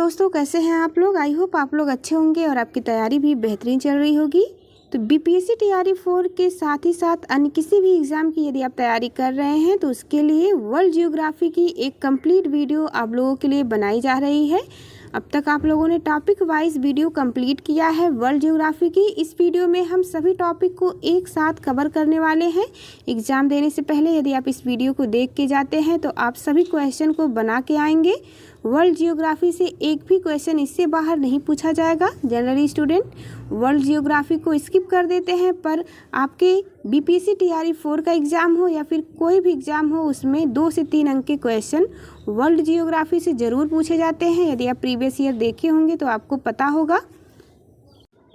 दोस्तों, कैसे हैं आप लोग। आई होप आप लोग अच्छे होंगे और आपकी तैयारी भी बेहतरीन चल रही होगी। तो बीपीएससी टीआरई 4 के साथ ही साथ अन्य किसी भी एग्ज़ाम की यदि आप तैयारी कर रहे हैं तो उसके लिए वर्ल्ड जियोग्राफी की एक कंप्लीट वीडियो आप लोगों के लिए बनाई जा रही है। अब तक आप लोगों ने टॉपिक वाइज वीडियो कंप्लीट किया है वर्ल्ड जियोग्राफी की। इस वीडियो में हम सभी टॉपिक को एक साथ कवर करने वाले हैं। एग्ज़ाम देने से पहले यदि आप इस वीडियो को देख के जाते हैं तो आप सभी क्वेश्चन को बना के आएंगे। वर्ल्ड जियोग्राफी से एक भी क्वेश्चन इससे बाहर नहीं पूछा जाएगा। जनरली स्टूडेंट वर्ल्ड जियोग्राफी को स्किप कर देते हैं, पर आपके बीपीएससी टीआरई 4 का एग्ज़ाम हो या फिर कोई भी एग्ज़ाम हो, उसमें 2 से 3 अंक के क्वेश्चन वर्ल्ड जियोग्राफी से ज़रूर पूछे जाते हैं। यदि आप प्रीवियस ईयर देखे होंगे तो आपको पता होगा।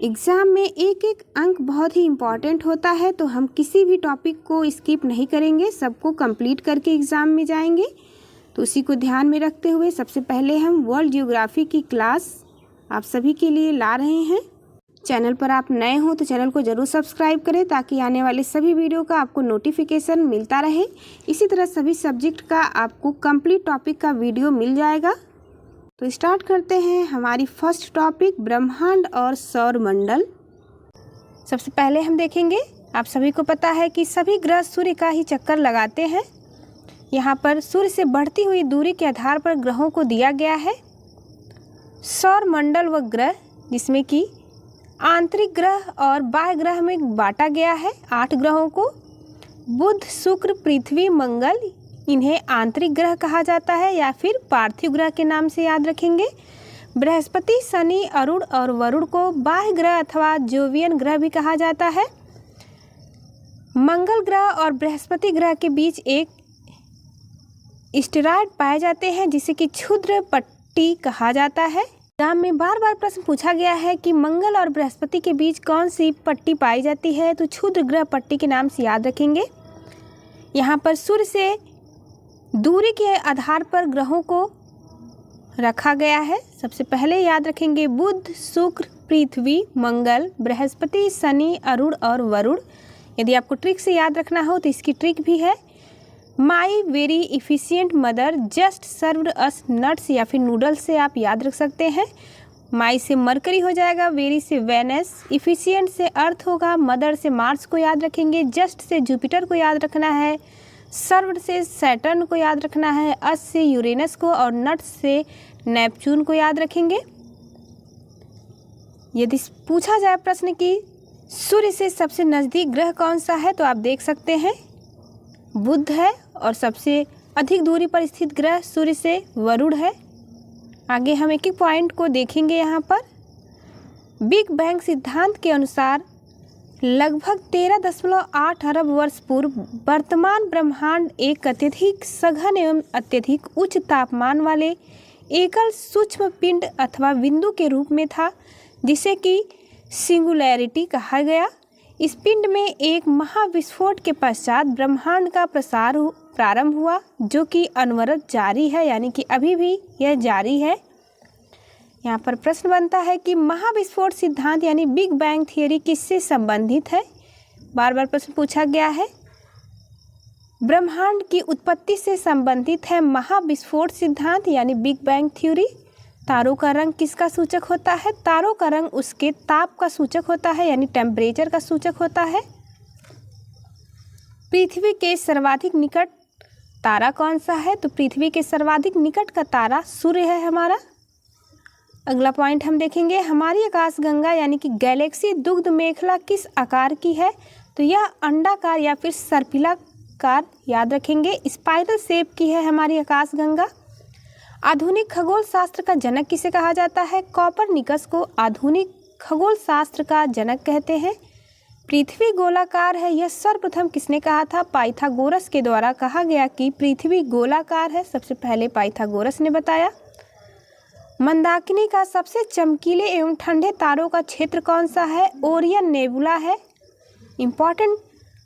एग्ज़ाम में एक एक अंक बहुत ही इम्पॉर्टेंट होता है, तो हम किसी भी टॉपिक को स्किप नहीं करेंगे, सबको कंप्लीट करके एग्ज़ाम में जाएंगे। तो उसी को ध्यान में रखते हुए सबसे पहले हम वर्ल्ड जियोग्राफी की क्लास आप सभी के लिए ला रहे हैं। चैनल पर आप नए हो तो चैनल को ज़रूर सब्सक्राइब करें ताकि आने वाले सभी वीडियो का आपको नोटिफिकेशन मिलता रहे। इसी तरह सभी सब्जेक्ट का आपको कंप्लीट टॉपिक का वीडियो मिल जाएगा। तो स्टार्ट करते हैं हमारी फर्स्ट टॉपिक, ब्रह्मांड और सौरमंडल। सबसे पहले हम देखेंगे, आप सभी को पता है कि सभी ग्रह सूर्य का ही चक्कर लगाते हैं। यहाँ पर सूर्य से बढ़ती हुई दूरी के आधार पर ग्रहों को दिया गया है सौरमंडल व ग्रह, जिसमें कि आंतरिक ग्रह और बाह्य ग्रह में बांटा गया है 8 ग्रहों को। बुध, शुक्र, पृथ्वी, मंगल, इन्हें आंतरिक ग्रह कहा जाता है या फिर पार्थिव ग्रह के नाम से याद रखेंगे। बृहस्पति, शनि, अरुण और वरुण को बाह्य ग्रह अथवा जोवियन ग्रह भी कहा जाता है। मंगल ग्रह और बृहस्पति ग्रह के बीच एक एस्टेरॉयड पाए जाते हैं जिसे कि क्षुद्र पट्टी कहा जाता है। एग्जाम में बार बार प्रश्न पूछा गया है कि मंगल और बृहस्पति के बीच कौन सी पट्टी पाई जाती है, तो क्षुद्र ग्रह पट्टी के नाम से याद रखेंगे। यहाँ पर सूर्य से दूरी के आधार पर ग्रहों को रखा गया है। सबसे पहले याद रखेंगे बुध, शुक्र, पृथ्वी, मंगल, बृहस्पति, शनि, अरुण और वरुण। यदि आपको ट्रिक से याद रखना हो तो इसकी ट्रिक भी है, my very efficient mother just served us nuts, या फिर नूडल्स से आप याद रख सकते हैं। माई से मरकरी हो जाएगा, वेरी से वेनस, इफ़िशियंट से अर्थ होगा, मदर से मार्स को याद रखेंगे, जस्ट से जुपिटर को याद रखना है, सर्व्ड से सैटर्न को याद रखना है, अस से यूरेनस को और नट्स से नेपच्यून को याद रखेंगे। यदि पूछा जाए प्रश्न कि सूर्य से सबसे नज़दीक ग्रह कौन सा है, तो आप देख सकते हैं बुध है और सबसे अधिक दूरी पर स्थित ग्रह सूर्य से वरुण है। आगे हम एक एक पॉइंट को देखेंगे। यहाँ पर बिग बैंग सिद्धांत के अनुसार लगभग 13.8 अरब वर्ष पूर्व वर्तमान ब्रह्मांड एक अत्यधिक सघन एवं अत्यधिक उच्च तापमान वाले एकल सूक्ष्म पिंड अथवा बिंदु के रूप में था, जिसे कि सिंगुलैरिटी कहा गया। इस पिंड में एक महाविस्फोट के पश्चात ब्रह्मांड का प्रसार प्रारंभ हुआ, जो कि अनवरत जारी है, यानी कि अभी भी यह जारी है। यहाँ पर प्रश्न बनता है कि महाविस्फोट सिद्धांत यानी बिग बैंग थियरी किससे संबंधित है। बार बार प्रश्न पूछा गया है। ब्रह्मांड की उत्पत्ति से संबंधित है महाविस्फोट सिद्धांत यानी बिग बैंग थ्योरी। तारों का रंग किसका सूचक होता है? तारों का रंग उसके ताप का सूचक होता है, यानी टेम्परेचर का सूचक होता है। पृथ्वी के सर्वाधिक निकट तारा कौन सा है? तो पृथ्वी के सर्वाधिक निकट का तारा सूर्य है हमारा। अगला पॉइंट हम देखेंगे, हमारी आकाशगंगा यानी कि गैलेक्सी दुग्ध मेखला किस आकार की है? तो यह अंडाकार या फिर सर्पिलाकार याद रखेंगे, स्पाइरल शेप की है हमारी आकाशगंगा। आधुनिक खगोल शास्त्र का जनक किसे कहा जाता है? कॉपरनिकस को आधुनिक खगोल शास्त्र का जनक कहते हैं। पृथ्वी गोलाकार है, यह सर्वप्रथम किसने कहा था? पाइथागोरस के द्वारा कहा गया कि पृथ्वी गोलाकार है, सबसे पहले पाइथागोरस ने बताया। मंदाकिनी का सबसे चमकीले एवं ठंडे तारों का क्षेत्र कौन सा है? ओरियन नेबुला है। इम्पॉर्टेंट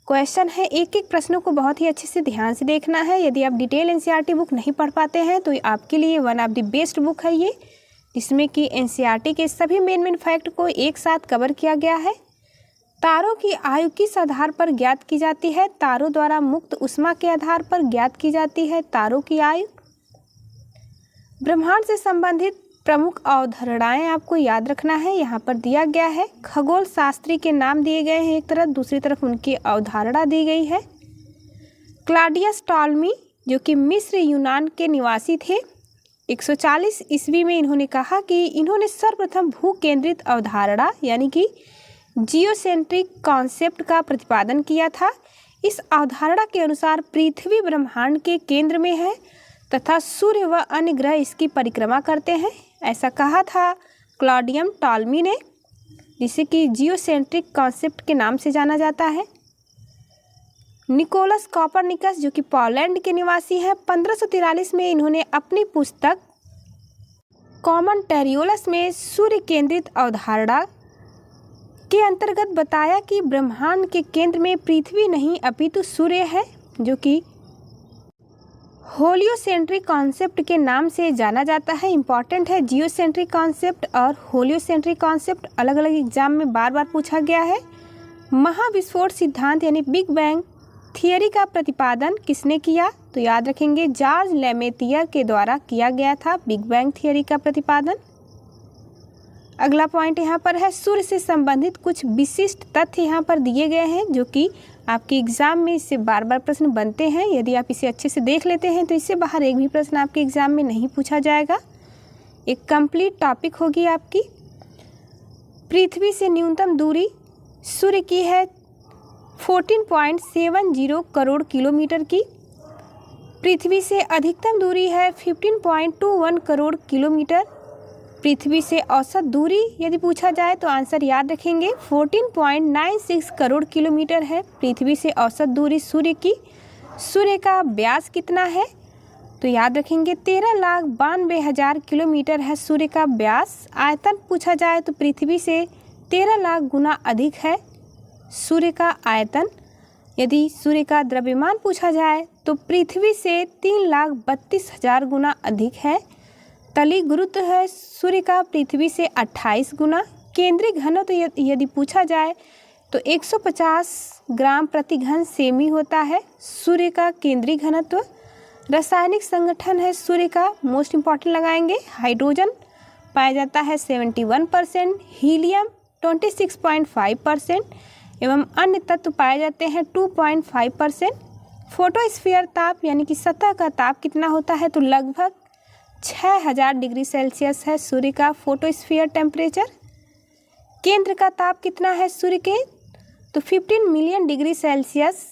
क्वेश्चन है, एक एक प्रश्नों को बहुत ही अच्छे से ध्यान से देखना है। यदि आप डिटेल एनसीईआरटी बुक नहीं पढ़ पाते हैं तो आपके लिए one of the best book है ये, जिसमें कि एनसीईआरटी के सभी मेन फैक्ट को एक साथ कवर किया गया है। तारों की आयु किस आधार पर ज्ञात की जाती है? तारों द्वारा मुक्त ऊष्मा के आधार पर ज्ञात की जाती है तारों की आयु। ब्रह्मांड से संबंधित प्रमुख अवधारणाएं आपको याद रखना है, यहाँ पर दिया गया है। खगोल शास्त्री के नाम दिए गए हैं एक तरफ, दूसरी तरफ उनकी अवधारणा दी गई है। क्लॉडियस टॉलमी जो कि मिस्र यूनान के निवासी थे, 140 ईस्वी में इन्होंने कहा कि इन्होंने सर्वप्रथम भू केंद्रित अवधारणा यानी कि जियोसेंट्रिक कॉन्सेप्ट का प्रतिपादन किया था। इस अवधारणा के अनुसार पृथ्वी ब्रह्मांड के केंद्र में है तथा सूर्य व अन्य ग्रह इसकी परिक्रमा करते हैं, ऐसा कहा था क्लॉडियस टॉलमी ने, जिसे कि जियोसेंट्रिक कॉन्सेप्ट के नाम से जाना जाता है। निकोलस कोपरनिकस जो कि पोलैंड के निवासी हैं, 1543 में इन्होंने अपनी पुस्तक कॉमेंटेरियोलस में सूर्य केंद्रित अवधारणा के अंतर्गत बताया कि ब्रह्मांड के केंद्र में पृथ्वी नहीं अपितु सूर्य है, जो कि होलियोसेंट्रिक कॉन्सेप्ट के नाम से जाना जाता है। इम्पॉर्टेंट है, जियोसेंट्रिक कॉन्सेप्ट और होलियोसेंट्रिक कॉन्सेप्ट अलग अलग एग्जाम में बार बार पूछा गया है। महाविस्फोट सिद्धांत यानी बिग बैंग थियरी का प्रतिपादन किसने किया? तो याद रखेंगे जॉर्ज लेमेतियर के द्वारा किया गया था बिग बैंग थियरी का प्रतिपादन। अगला पॉइंट यहाँ पर है, सूर्य से संबंधित कुछ विशिष्ट तथ्य यहाँ पर दिए गए हैं जो कि आपके एग्जाम में इससे बार बार प्रश्न बनते हैं। यदि आप इसे अच्छे से देख लेते हैं तो इससे बाहर एक भी प्रश्न आपके एग्जाम में नहीं पूछा जाएगा। एक कंप्लीट टॉपिक होगी आपकी। पृथ्वी से न्यूनतम दूरी सूर्य की है 14.70 करोड़ किलोमीटर की। पृथ्वी से अधिकतम दूरी है 15.21 करोड़ किलोमीटर। पृथ्वी से औसत दूरी यदि पूछा जाए तो आंसर याद रखेंगे 14.96 करोड़ किलोमीटर है पृथ्वी से औसत दूरी सूर्य की। सूर्य का व्यास कितना है? तो याद रखेंगे 13,92,000 किलोमीटर है सूर्य का व्यास। आयतन पूछा जाए तो पृथ्वी से 13 लाख गुना अधिक है सूर्य का आयतन। यदि सूर्य का द्रव्यमान पूछा जाए तो पृथ्वी से 3,32,000 गुना अधिक है। तली गुरुत्व है सूर्य का पृथ्वी से 28 गुना। केंद्रीय घनत्व यदि पूछा जाए तो 150 ग्राम प्रति घन सेमी होता है सूर्य का केंद्रीय घनत्व। रासायनिक संगठन है सूर्य का, मोस्ट इम्पॉर्टेंट लगाएंगे, हाइड्रोजन पाया जाता है 71%, हीलियम 26.5% एवं अन्य तत्व पाए जाते हैं 2.5%। फोटोस्फीयर ताप यानी कि सतह का ताप कितना होता है? तो लगभग 6000 डिग्री सेल्सियस है सूर्य का फोटोस्फीयर टेम्परेचर। केंद्र का ताप कितना है सूर्य के? तो 15 मिलियन डिग्री सेल्सियस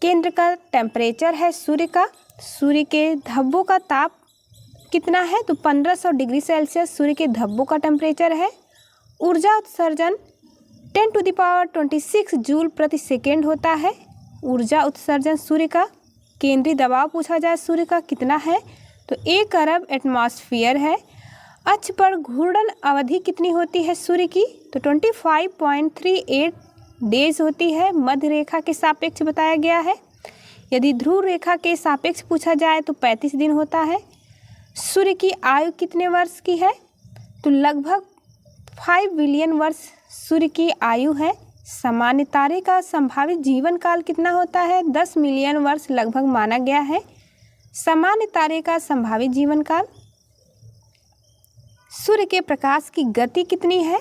केंद्र का टेम्परेचर है सूर्य का। सूर्य के धब्बों का ताप कितना है? तो 1500 डिग्री सेल्सियस सूर्य के धब्बों का टेम्परेचर है। ऊर्जा उत्सर्जन 10⁻26 जूल प्रति सेकेंड होता है ऊर्जा उत्सर्जन सूर्य का। केंद्रीय दबाव पूछा जाए सूर्य का कितना है? तो 1 अरब एटमॉस्फेयर है। अक्ष पर घूर्णन अवधि कितनी होती है सूर्य की? तो 25.38 डेज होती है, मध्य रेखा के सापेक्ष बताया गया है। यदि ध्रुव रेखा के सापेक्ष पूछा जाए तो 35 दिन होता है। सूर्य की आयु कितने वर्ष की है? तो लगभग 5 बिलियन वर्ष सूर्य की आयु है। सामान्य तारे का संभावित जीवन काल कितना होता है? 10 मिलियन वर्ष लगभग माना गया है सामान्य तारे का संभावित जीवन काल। सूर्य के प्रकाश की गति कितनी है?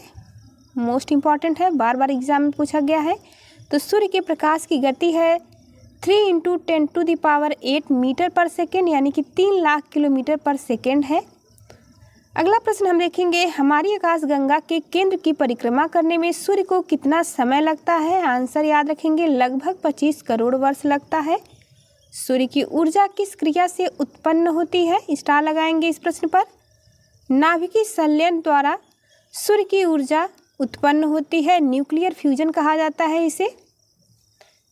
मोस्ट इम्पॉर्टेंट है, बार बार एग्जाम में पूछा गया है। तो सूर्य के प्रकाश की गति है 3 × 10⁸ मीटर पर सेकेंड यानी कि 3 लाख किलोमीटर पर सेकेंड है। अगला प्रश्न हम देखेंगे, हमारी आकाशगंगा के केंद्र की परिक्रमा करने में सूर्य को कितना समय लगता है? आंसर याद रखेंगे लगभग 25 करोड़ वर्ष लगता है। सूर्य की ऊर्जा किस क्रिया से उत्पन्न होती है? स्टार लगाएंगे इस प्रश्न पर। नाभिकीय संलयन द्वारा सूर्य की ऊर्जा उत्पन्न होती है, न्यूक्लियर फ्यूजन कहा जाता है इसे।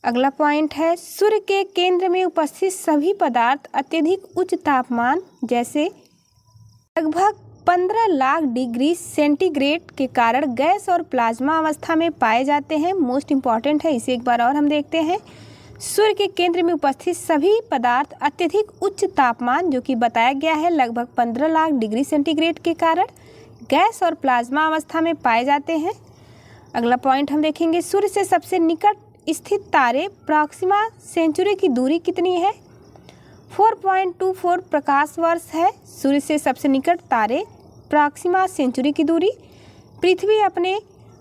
अगला पॉइंट है, सूर्य के केंद्र में उपस्थित सभी पदार्थ अत्यधिक उच्च तापमान जैसे लगभग 15 लाख डिग्री सेंटीग्रेड के कारण गैस और प्लाज्मा अवस्था में पाए जाते हैं। मोस्ट इम्पॉर्टेंट है, इसे एक बार और हम देखते हैं। सूर्य के केंद्र में उपस्थित सभी पदार्थ अत्यधिक उच्च तापमान जो कि बताया गया है लगभग 15 लाख डिग्री सेंटीग्रेड के कारण गैस और प्लाज्मा अवस्था में पाए जाते हैं। अगला पॉइंट हम देखेंगे, सूर्य से सबसे निकट स्थित तारे प्रॉक्सिमा सेंचुरी की दूरी कितनी है? 4.24 प्रकाश वर्ष है सूर्य से सबसे निकट तारे प्रॉक्सिमा सेंचुरी की दूरी। पृथ्वी अपने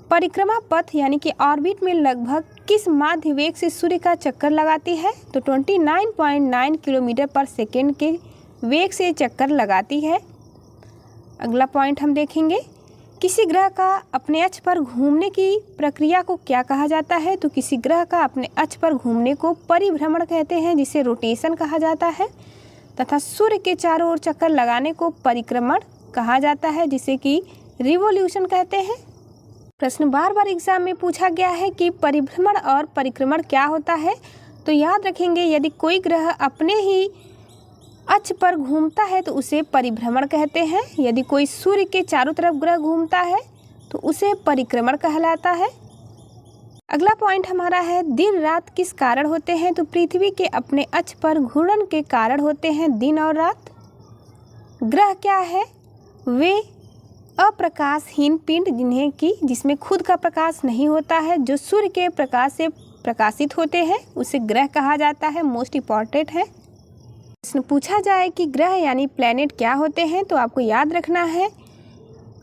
परिक्रमा पथ यानी कि ऑर्बिट में लगभग किस माध्य वेग से सूर्य का चक्कर लगाती है? तो 29.9 किलोमीटर पर सेकेंड के वेग से चक्कर लगाती है। अगला पॉइंट हम देखेंगे, किसी ग्रह का अपने अक्ष पर घूमने की प्रक्रिया को क्या कहा जाता है? तो किसी ग्रह का अपने अक्ष पर घूमने को परिभ्रमण कहते हैं, जिसे रोटेशन कहा जाता है, तथा सूर्य के चारों ओर चक्कर लगाने को परिक्रमण कहा जाता है, जिसे कि रिवोल्यूशन कहते हैं। प्रश्न बार बार एग्जाम में पूछा गया है कि परिभ्रमण और परिक्रमण क्या होता है। तो याद रखेंगे, यदि कोई ग्रह अपने ही अक्ष पर घूमता है तो उसे परिभ्रमण कहते हैं। यदि कोई सूर्य के चारों तरफ ग्रह घूमता है तो उसे परिक्रमण कहलाता है। अगला पॉइंट हमारा है, दिन रात किस कारण होते हैं? तो पृथ्वी के अपने अक्ष पर घूर्णन के कारण होते हैं दिन और रात। ग्रह क्या है? वे अप्रकाशहीन पिंड जिसमें खुद का प्रकाश नहीं होता है, जो सूर्य के प्रकाश से प्रकाशित होते हैं, उसे ग्रह कहा जाता है। मोस्ट इम्पॉर्टेंट है। प्रश्न पूछा जाए कि ग्रह यानी प्लैनेट क्या होते हैं? तो आपको याद रखना है,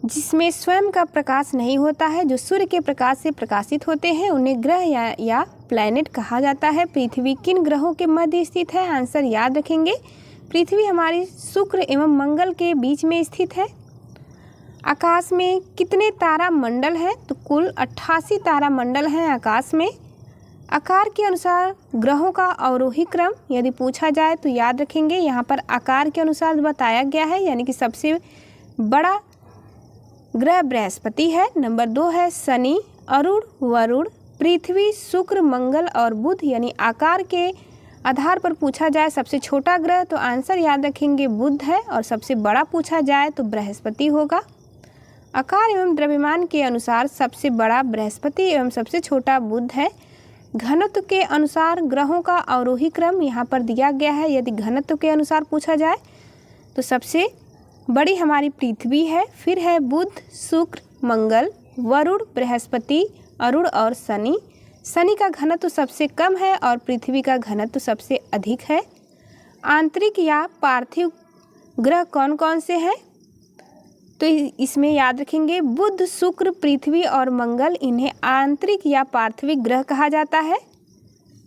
जिसमें स्वयं का प्रकाश नहीं होता है, जो सूर्य के प्रकाश से प्रकाशित होते हैं, उन्हें ग्रह या प्लैनेट कहा जाता है। पृथ्वी किन ग्रहों के मध्य स्थित है? आंसर याद रखेंगे, पृथ्वी हमारी शुक्र एवं मंगल के बीच में स्थित है। आकाश में कितने तारा मंडल हैं? तो कुल 88 तारा मंडल हैं आकाश में। आकार के अनुसार ग्रहों का अवरोही क्रम यदि पूछा जाए तो याद रखेंगे, यहाँ पर आकार के अनुसार बताया गया है, यानी कि सबसे बड़ा ग्रह बृहस्पति है। नंबर 2 है शनि, अरुण, वरुण, पृथ्वी, शुक्र, मंगल और बुध। यानी आकार के आधार पर पूछा जाए सबसे छोटा ग्रह तो आंसर याद रखेंगे बुध है, और सबसे बड़ा पूछा जाए तो बृहस्पति होगा। आकार एवं द्रव्यमान के अनुसार सबसे बड़ा बृहस्पति एवं सबसे छोटा बुध है। घनत्व के अनुसार ग्रहों का अवरोही क्रम यहाँ पर दिया गया है। यदि घनत्व के अनुसार पूछा जाए तो सबसे बड़ी हमारी पृथ्वी है, फिर है बुध, शुक्र, मंगल, वरुण, बृहस्पति, अरुण और शनि। शनि का घनत्व सबसे कम है और पृथ्वी का घनत्व सबसे अधिक है। आंतरिक या पार्थिव ग्रह कौन कौन से हैं? तो इसमें याद रखेंगे बुध, शुक्र, पृथ्वी और मंगल, इन्हें आंतरिक या पार्थिविक ग्रह कहा जाता है,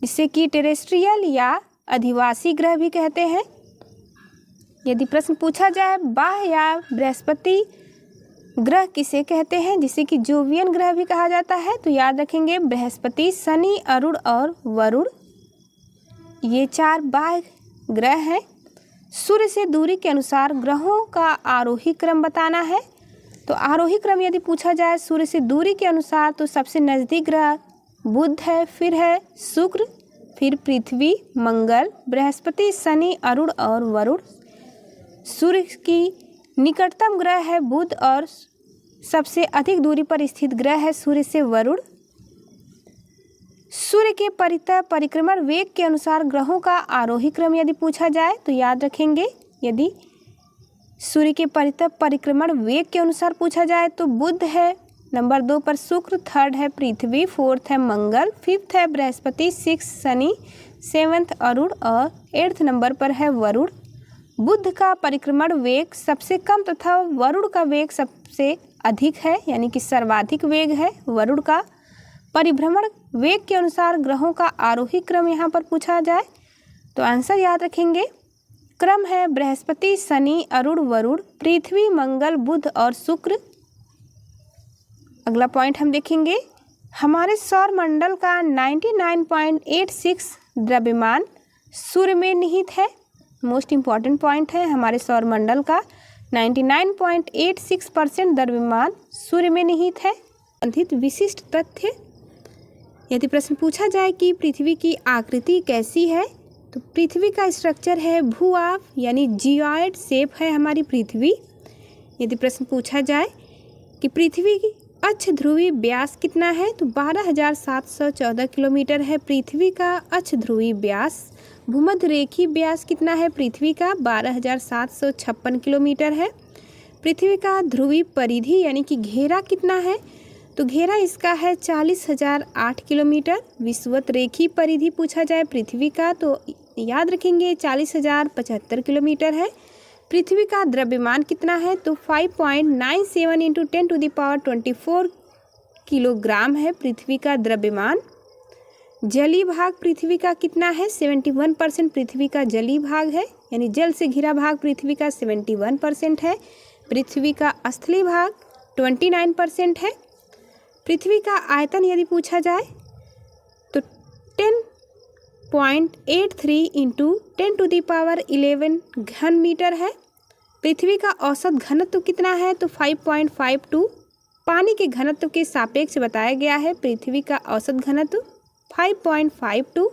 जिससे कि टेरेस्ट्रियल या अधिवासी ग्रह भी कहते हैं। यदि प्रश्न पूछा जाए बाह्य या बृहस्पति ग्रह किसे कहते हैं, जिसे कि जोवियन ग्रह भी कहा जाता है, तो याद रखेंगे बृहस्पति, शनि, अरुण और वरुण, ये 4 बाह्य ग्रह हैं। सूर्य से दूरी के अनुसार ग्रहों का आरोही क्रम बताना है। तो आरोही क्रम यदि पूछा जाए सूर्य से दूरी के अनुसार तो सबसे नज़दीक ग्रह बुध है, फिर है शुक्र, फिर पृथ्वी, मंगल, बृहस्पति, शनि, अरुण और वरुण। सूर्य की निकटतम ग्रह है बुध और सबसे अधिक दूरी पर स्थित ग्रह है सूर्य से वरुण। सूर्य के परितः परिक्रमण वेग के अनुसार ग्रहों का आरोही क्रम यदि पूछा जाए तो याद रखेंगे, यदि सूर्य के परितः परिक्रमण वेग के अनुसार पूछा जाए तो बुध है, नंबर 2 पर शुक्र, 3rd है पृथ्वी, 4th है मंगल, 5th है बृहस्पति, 6th शनि, 7th अरुण और 8th नंबर पर है वरुण। बुध का परिक्रमण वेग सबसे कम तथा वरुण का वेग सबसे अधिक है, यानी कि सर्वाधिक वेग है वरुण का। परिभ्रमण वेग के अनुसार ग्रहों का आरोही क्रम यहाँ पर पूछा जाए तो आंसर याद रखेंगे, क्रम है बृहस्पति, शनि, अरुण, वरुण, पृथ्वी, मंगल, बुध और शुक्र। अगला पॉइंट हम देखेंगे, हमारे सौर मंडल का 99.86 द्रव्यमान सूर्य में निहित है। मोस्ट इम्पॉर्टेंट पॉइंट है, हमारे सौर मंडल का 99.86% द्रव्यमान सूर्य में निहित है। संबंधित विशिष्ट तथ्य यदि प्रश्न पूछा जाए कि पृथ्वी की आकृति कैसी है तो पृथ्वी का स्ट्रक्चर है भू-आव, यानी जियोइड शेप है हमारी पृथ्वी। यदि प्रश्न पूछा जाए कि पृथ्वी की अक्ष ध्रुवीय व्यास कितना है तो 12,714 किलोमीटर है पृथ्वी का अक्ष ध्रुवीय व्यास। भूमध्य रेखीय व्यास कितना है पृथ्वी का? 12,756 किलोमीटर है। पृथ्वी का ध्रुवीय परिधि यानी कि घेरा कितना है तो घेरा इसका है 40,008 किलोमीटर। विषुवत रेखीय परिधि पूछा जाए पृथ्वी का तो याद रखेंगे 40,075 किलोमीटर है। पृथ्वी का द्रव्यमान कितना है, तो 5.97 इंटू 10⁻24 किलोग्राम है पृथ्वी का द्रव्यमान। जलीय भाग पृथ्वी का कितना है, 71% पृथ्वी का जलीय भाग है, यानी जल से घिरा भाग पृथ्वी का 71% है। पृथ्वी का स्थलीय भाग 29% है। पृथ्वी का आयतन यदि पूछा जाए तो 10.83 इंटू 10⁻11 घन मीटर है। पृथ्वी का औसत घनत्व कितना है, तो 5.52 पानी के घनत्व के सापेक्ष बताया गया है। पृथ्वी का औसत घनत्व 5.52।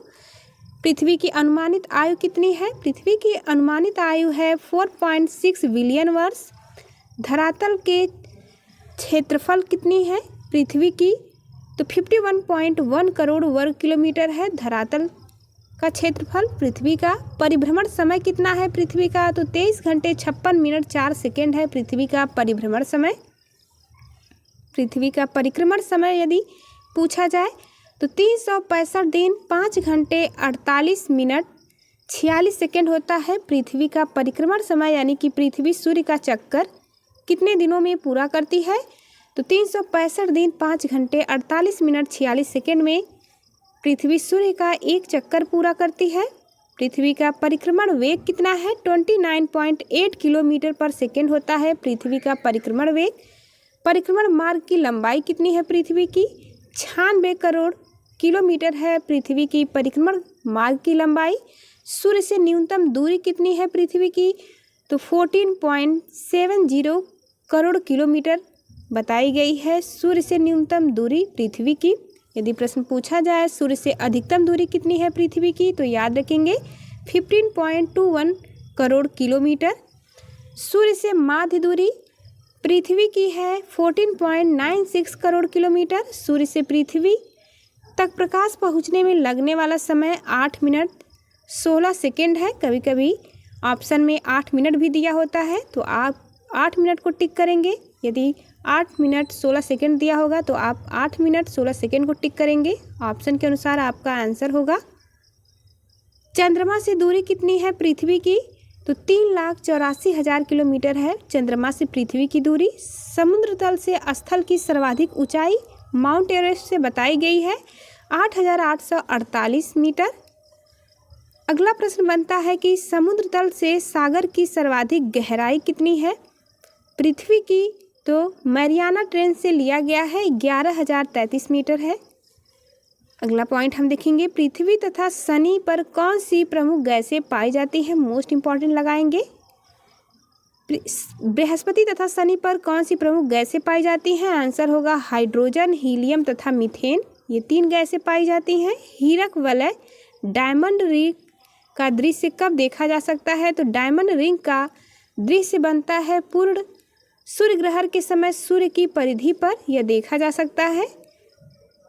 पृथ्वी की अनुमानित आयु कितनी है, पृथ्वी की अनुमानित आयु है 4.6 बिलियन वर्ष। धरातल के क्षेत्रफल कितनी है पृथ्वी की, तो 51.1 करोड़ वर्ग किलोमीटर है धरातल का क्षेत्रफल। पृथ्वी का परिभ्रमण समय कितना है पृथ्वी का, तो 23 घंटे 56 मिनट 4 सेकेंड है पृथ्वी का परिभ्रमण समय। पृथ्वी का परिक्रमण समय यदि पूछा जाए तो 365 दिन 5 घंटे 48 मिनट 46 सेकेंड होता है पृथ्वी का परिक्रमण समय, यानी कि पृथ्वी सूर्य का चक्कर कितने दिनों में पूरा करती है, तो 365 दिन 5 घंटे 48 मिनट 46 सेकेंड में पृथ्वी सूर्य का एक चक्कर पूरा करती है। पृथ्वी का परिक्रमण वेग कितना है, 29.8 किलोमीटर पर सेकेंड होता है पृथ्वी का परिक्रमण वेग। परिक्रमण मार्ग की लंबाई कितनी है पृथ्वी की, 96 करोड़ किलोमीटर है पृथ्वी की परिक्रमण मार्ग की लंबाई। सूर्य से न्यूनतम दूरी कितनी है पृथ्वी की, तो 14.70 करोड़ किलोमीटर बताई गई है सूर्य से न्यूनतम दूरी पृथ्वी की। यदि प्रश्न पूछा जाए सूर्य से अधिकतम दूरी कितनी है पृथ्वी की, तो याद रखेंगे 15.21 करोड़ किलोमीटर। सूर्य से माध्य दूरी पृथ्वी की है 14.96 करोड़ किलोमीटर। सूर्य से पृथ्वी तक प्रकाश पहुंचने में लगने वाला समय 8 मिनट 16 सेकेंड है। कभी कभी ऑप्शन में 8 मिनट भी दिया होता है, तो आप 8 मिनट को टिक करेंगे। यदि 8 मिनट 16 सेकेंड दिया होगा तो आप 8 मिनट 16 सेकेंड को टिक करेंगे। ऑप्शन के अनुसार आपका आंसर होगा। चंद्रमा से दूरी कितनी है पृथ्वी की, तो 3,84,000 किलोमीटर है चंद्रमा से पृथ्वी की दूरी। समुद्र तल से स्थल की सर्वाधिक ऊंचाई माउंट एवरेस्ट से बताई गई है 8,848 मीटर। अगला प्रश्न बनता है कि समुद्र तल से सागर की सर्वाधिक गहराई कितनी है पृथ्वी की, तो मैरियाना ट्रेंच से लिया गया है 11,033 मीटर है। अगला पॉइंट हम देखेंगे, पृथ्वी तथा शनि पर कौन सी प्रमुख गैसें पाई जाती हैं, मोस्ट इंपॉर्टेंट लगाएंगे। बृहस्पति तथा शनि पर कौन सी प्रमुख गैसें पाई जाती हैं, आंसर होगा हाइड्रोजन, हीलियम तथा मीथेन। ये 3 गैसें पाई जाती हैं। हीरक वलय डायमंड रिंग का दृश्य कब देखा जा सकता है, तो डायमंड रिंग का दृश्य बनता है पूर्ण सूर्य ग्रहण के समय सूर्य की परिधि पर यह देखा जा सकता है।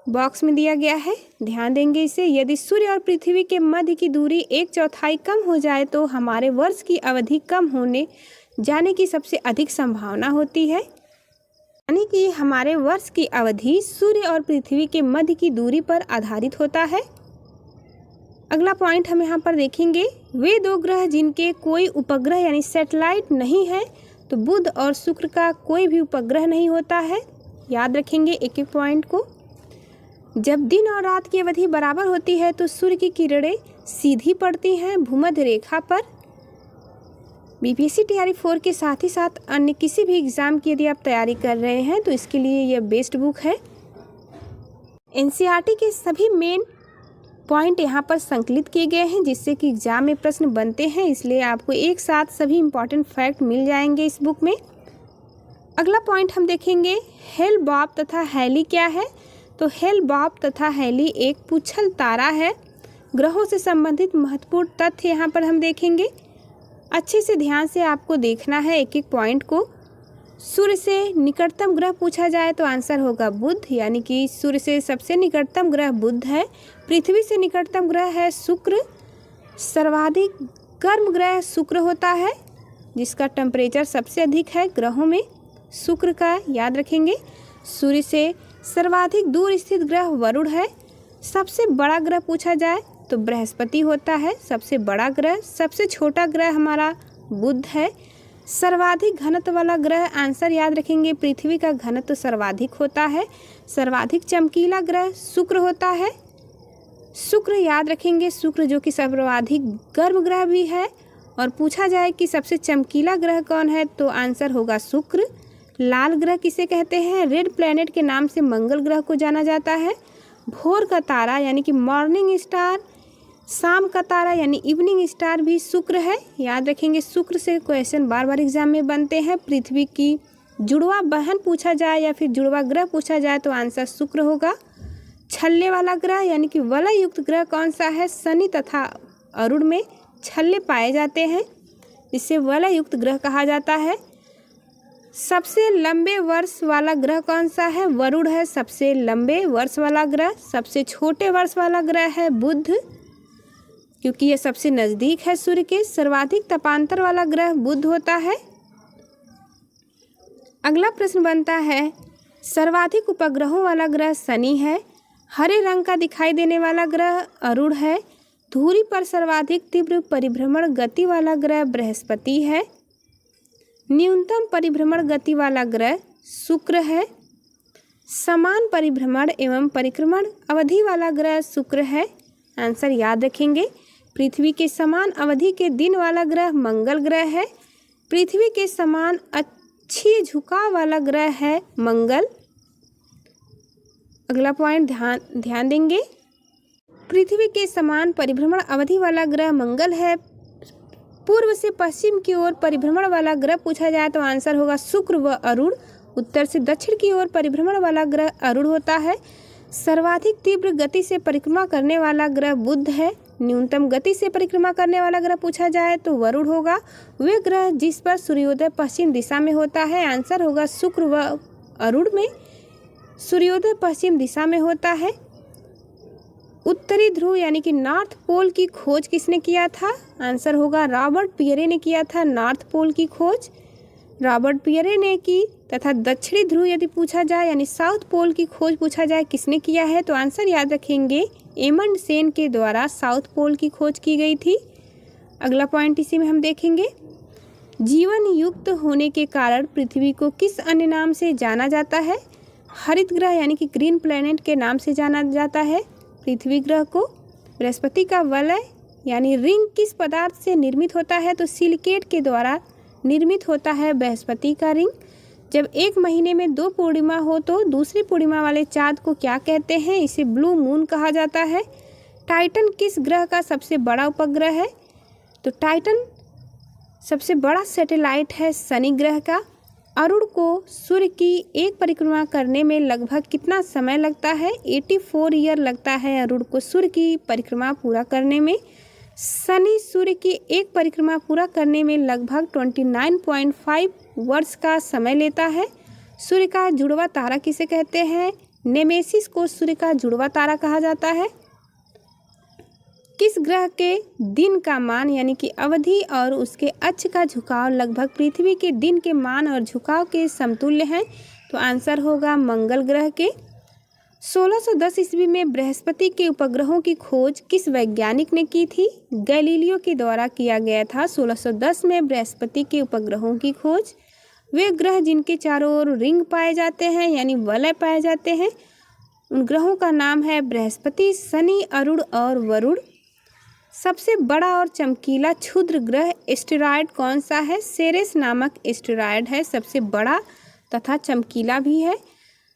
बॉक्स में दिया गया है, ध्यान देंगे इसे। यदि सूर्य और पृथ्वी के मध्य की दूरी 1/4 कम हो जाए तो हमारे वर्ष की अवधि कम होने जाने की सबसे अधिक संभावना होती है, यानी कि हमारे वर्ष की अवधि सूर्य और पृथ्वी के मध्य की दूरी पर आधारित होता है। अगला पॉइंट हम यहाँ पर देखेंगे, वे 2 ग्रह जिनके कोई उपग्रह यानी सैटेलाइट नहीं है, तो बुध और शुक्र का कोई भी उपग्रह नहीं होता है। याद रखेंगे एक एक पॉइंट को। जब दिन और रात की अवधि बराबर होती है तो सूर्य की किरणें सीधी पड़ती हैं भूमध्य रेखा पर। बीपीएससी तैयारी 4 के साथ ही साथ अन्य किसी भी एग्ज़ाम की यदि आप तैयारी कर रहे हैं तो इसके लिए यह बेस्ट बुक है। एनसीईआरटी के सभी मेन पॉइंट यहाँ पर संकलित किए गए हैं जिससे कि एग्ज़ाम में प्रश्न बनते हैं, इसलिए आपको एक साथ सभी इम्पॉर्टेंट फैक्ट मिल जाएंगे इस बुक में। अगला पॉइंट हम देखेंगे, हेल बॉब तथा हैली क्या है, तो हेल बॉब तथा हैली एक पुच्छल तारा है। ग्रहों से संबंधित महत्वपूर्ण तथ्य यहाँ पर हम देखेंगे। अच्छे से ध्यान से आपको देखना है एक एक पॉइंट को। सूर्य से निकटतम ग्रह पूछा जाए तो आंसर होगा बुध, यानी कि सूर्य से सबसे निकटतम ग्रह बुध है। पृथ्वी से निकटतम ग्रह है शुक्र। सर्वाधिक गर्म ग्रह शुक्र होता है जिसका टेम्परेचर सबसे अधिक है ग्रहों में शुक्र का, याद रखेंगे। सूर्य से सर्वाधिक दूर स्थित ग्रह वरुण है। सबसे बड़ा ग्रह पूछा जाए तो बृहस्पति होता है सबसे बड़ा ग्रह। सबसे छोटा ग्रह हमारा बुध है। सर्वाधिक घनत्व वाला ग्रह, आंसर याद रखेंगे, पृथ्वी का घनत्व सर्वाधिक होता है। सर्वाधिक चमकीला ग्रह शुक्र होता है। शुक्र याद रखेंगे, शुक्र जो कि सर्वाधिक गर्म ग्रह भी है। और पूछा जाए कि सबसे चमकीला ग्रह कौन है तो आंसर होगा शुक्र। लाल ग्रह किसे कहते हैं? रेड प्लैनेट के नाम से मंगल ग्रह को जाना जाता है। भोर का तारा यानी कि मॉर्निंग स्टार, शाम का तारा यानी इवनिंग स्टार भी शुक्र है। याद रखेंगे, शुक्र से क्वेश्चन बार बार एग्जाम में बनते हैं। पृथ्वी की जुड़वा बहन पूछा जाए या फिर जुड़वा ग्रह पूछा जाए तो आंसर शुक्र होगा। छल्ले वाला ग्रह यानी कि वलय युक्त ग्रह कौन सा है? शनि तथा अरुण में छल्ले पाए जाते हैं, इससे वलय युक्त ग्रह कहा जाता है। सबसे लंबे वर्ष वाला ग्रह कौन सा है? वरुण है सबसे लंबे वर्ष वाला ग्रह। सबसे छोटे वर्ष वाला ग्रह है बुध, क्योंकि यह सबसे नज़दीक है सूर्य के। सर्वाधिक तपांतर वाला ग्रह बुध होता है। अगला प्रश्न बनता है, सर्वाधिक उपग्रहों वाला ग्रह शनि है। हरे रंग का दिखाई देने वाला ग्रह अरुण है। धुरी पर सर्वाधिक तीव्र परिभ्रमण गति वाला ग्रह बृहस्पति है। न्यूनतम परिभ्रमण गति वाला ग्रह शुक्र है। समान परिभ्रमण एवं परिक्रमण अवधि वाला ग्रह शुक्र है। आंसर याद रखेंगे, पृथ्वी के समान अवधि के दिन वाला ग्रह मंगल ग्रह है। पृथ्वी के समान अच्छी झुकाव वाला ग्रह है मंगल। अगला पॉइंट ध्यान देंगे, पृथ्वी के समान परिभ्रमण अवधि वाला ग्रह मंगल है। पूर्व से पश्चिम की ओर परिभ्रमण वाला ग्रह पूछा जाए तो आंसर होगा शुक्र व अरुण। उत्तर से दक्षिण की ओर परिभ्रमण वाला ग्रह अरुण होता है। सर्वाधिक तीव्र गति से परिक्रमा करने वाला ग्रह बुध है। न्यूनतम गति से परिक्रमा करने वाला ग्रह पूछा जाए तो वरुण होगा। वे ग्रह जिस पर सूर्योदय पश्चिम दिशा में होता है, आंसर होगा शुक्र व अरुण में सूर्योदय पश्चिम दिशा में होता है। उत्तरी ध्रुव यानी कि नॉर्थ पोल की खोज किसने किया था? आंसर होगा रॉबर्ट पियरे ने किया था नॉर्थ पोल की खोज। रॉबर्ट पियरे ने की। तथा दक्षिणी ध्रुव यदि पूछा जाए यानी साउथ पोल की खोज पूछा जाए किसने किया है तो आंसर याद रखेंगे, एमंड सेन के द्वारा साउथ पोल की खोज की गई थी। अगला पॉइंट इसी में हम देखेंगे, जीवन युक्त होने के कारण पृथ्वी को किस अन्य नाम से जाना जाता है? हरित ग्रह यानी कि ग्रीन प्लैनेट के नाम से जाना जाता है पृथ्वी ग्रह को। बृहस्पति का वलय यानी रिंग किस पदार्थ से निर्मित होता है तो सिलिकेट के द्वारा निर्मित होता है बृहस्पति का रिंग। जब एक महीने में 2 पूर्णिमा हो तो दूसरी पूर्णिमा वाले चाँद को क्या कहते हैं? इसे ब्लू मून कहा जाता है। टाइटन किस ग्रह का सबसे बड़ा उपग्रह है? तो टाइटन सबसे बड़ा सैटेलाइट है शनि ग्रह का। अरुण को सूर्य की एक परिक्रमा करने में लगभग कितना समय लगता है? 84 ईयर लगता है अरुण को सूर्य की परिक्रमा पूरा करने में। शनि सूर्य की एक परिक्रमा पूरा करने में लगभग 29.5 वर्ष का समय लेता है। सूर्य का जुड़वा तारा किसे कहते हैं? नेमेसिस को सूर्य का जुड़वा तारा कहा जाता है। किस ग्रह के दिन का मान यानी कि अवधि और उसके अक्ष का झुकाव लगभग पृथ्वी के दिन के मान और झुकाव के समतुल्य हैं? तो आंसर होगा मंगल ग्रह के। 1610 ईस्वी में बृहस्पति के उपग्रहों की खोज किस वैज्ञानिक ने की थी? गैलीलियो के द्वारा किया गया था 1610 में बृहस्पति के उपग्रहों की खोज। वे ग्रह जिनके चारों ओर रिंग पाए जाते हैं यानी वलय पाए जाते हैं, उन ग्रहों का नाम है बृहस्पति, शनि, अरुण और वरुण। सबसे बड़ा और चमकीला क्षुद्र ग्रह एस्टेरॉयड कौन सा है? सेरेस नामक एस्टेरॉयड है, सबसे बड़ा तथा चमकीला भी है।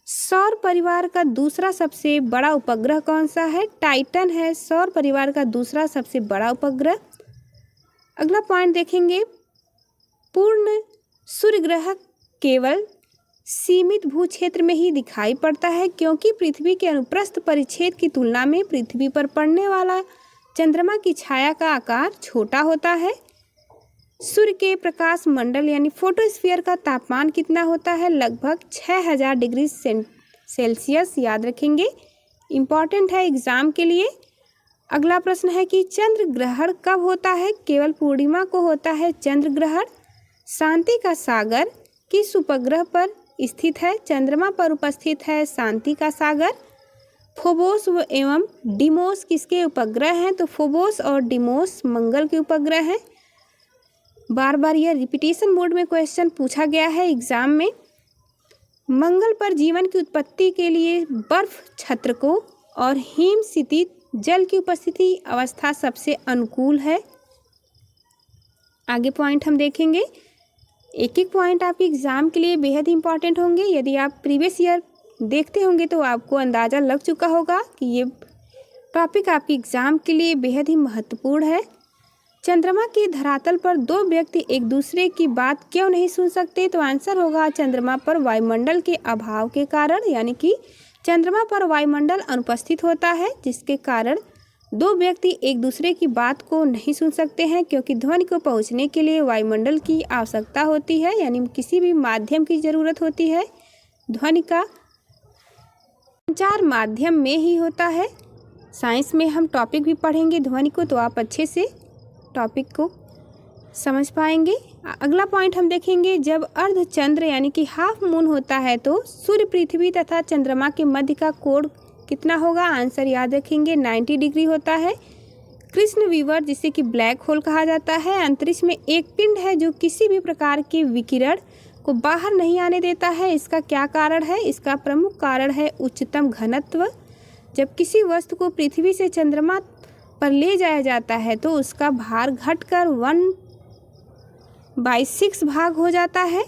सौर परिवार का दूसरा सबसे बड़ा उपग्रह कौन सा है? टाइटन है सौर परिवार का दूसरा सबसे बड़ा उपग्रह। अगला पॉइंट देखेंगे, पूर्ण सूर्य ग्रह केवल सीमित भूक्षेत्र में ही दिखाई पड़ता है क्योंकि पृथ्वी के अनुप्रस्थ परिच्छेद की तुलना में पृथ्वी पर पड़ने वाला चंद्रमा की छाया का आकार छोटा होता है। सूर्य के प्रकाश मंडल यानी फोटोस्फीयर का तापमान कितना होता है? लगभग 6000 डिग्री सेल्सियस। याद रखेंगे, इम्पॉर्टेंट है एग्जाम के लिए। अगला प्रश्न है कि चंद्र ग्रहण कब होता है? केवल पूर्णिमा को होता है चंद्र ग्रहण। शांति का सागर किस उपग्रह पर स्थित है? चंद्रमा पर उपस्थित है शांति का सागर। फोबोस एवं डिमोस किसके उपग्रह हैं? तो फोबोस और डिमोस मंगल के उपग्रह हैं। बार बार यह रिपीटेशन मोड में क्वेश्चन पूछा गया है एग्जाम में। मंगल पर जीवन की उत्पत्ति के लिए बर्फ छत्र को और हिम शीतित जल की उपस्थिति अवस्था सबसे अनुकूल है। आगे पॉइंट हम देखेंगे। एक एक पॉइंट आपके एग्जाम के लिए बेहद इंपॉर्टेंट होंगे। यदि आप प्रीवियस ईयर देखते होंगे तो आपको अंदाज़ा लग चुका होगा कि ये टॉपिक आपके एग्जाम के लिए बेहद ही महत्वपूर्ण है। चंद्रमा के धरातल पर दो व्यक्ति एक दूसरे की बात क्यों नहीं सुन सकते? तो आंसर होगा चंद्रमा पर वायुमंडल के अभाव के कारण, यानी कि चंद्रमा पर वायुमंडल अनुपस्थित होता है, जिसके कारण दो व्यक्ति एक दूसरे की बात को नहीं सुन सकते हैं, क्योंकि ध्वनि को पहुंचने के लिए वायुमंडल की आवश्यकता होती है, यानी किसी भी माध्यम की ज़रूरत होती है। ध्वनि का संचार माध्यम में ही होता है। साइंस में हम टॉपिक भी पढ़ेंगे ध्वनि को, तो आप अच्छे से टॉपिक को समझ पाएंगे। अगला पॉइंट हम देखेंगे, जब अर्धचंद्र यानी कि हाफ मून होता है तो सूर्य, पृथ्वी तथा चंद्रमा के मध्य का कोण कितना होगा? आंसर याद रखेंगे 90 डिग्री होता है। कृष्ण विवर जिसे कि ब्लैक होल कहा जाता है, अंतरिक्ष में एक पिंड है जो किसी भी प्रकार के विकिरण को बाहर नहीं आने देता है। इसका क्या कारण है? इसका प्रमुख कारण है उच्चतम घनत्व। जब किसी वस्तु को पृथ्वी से चंद्रमा पर ले जाया जाता है तो उसका भार घटकर 1/6 भाग हो जाता है।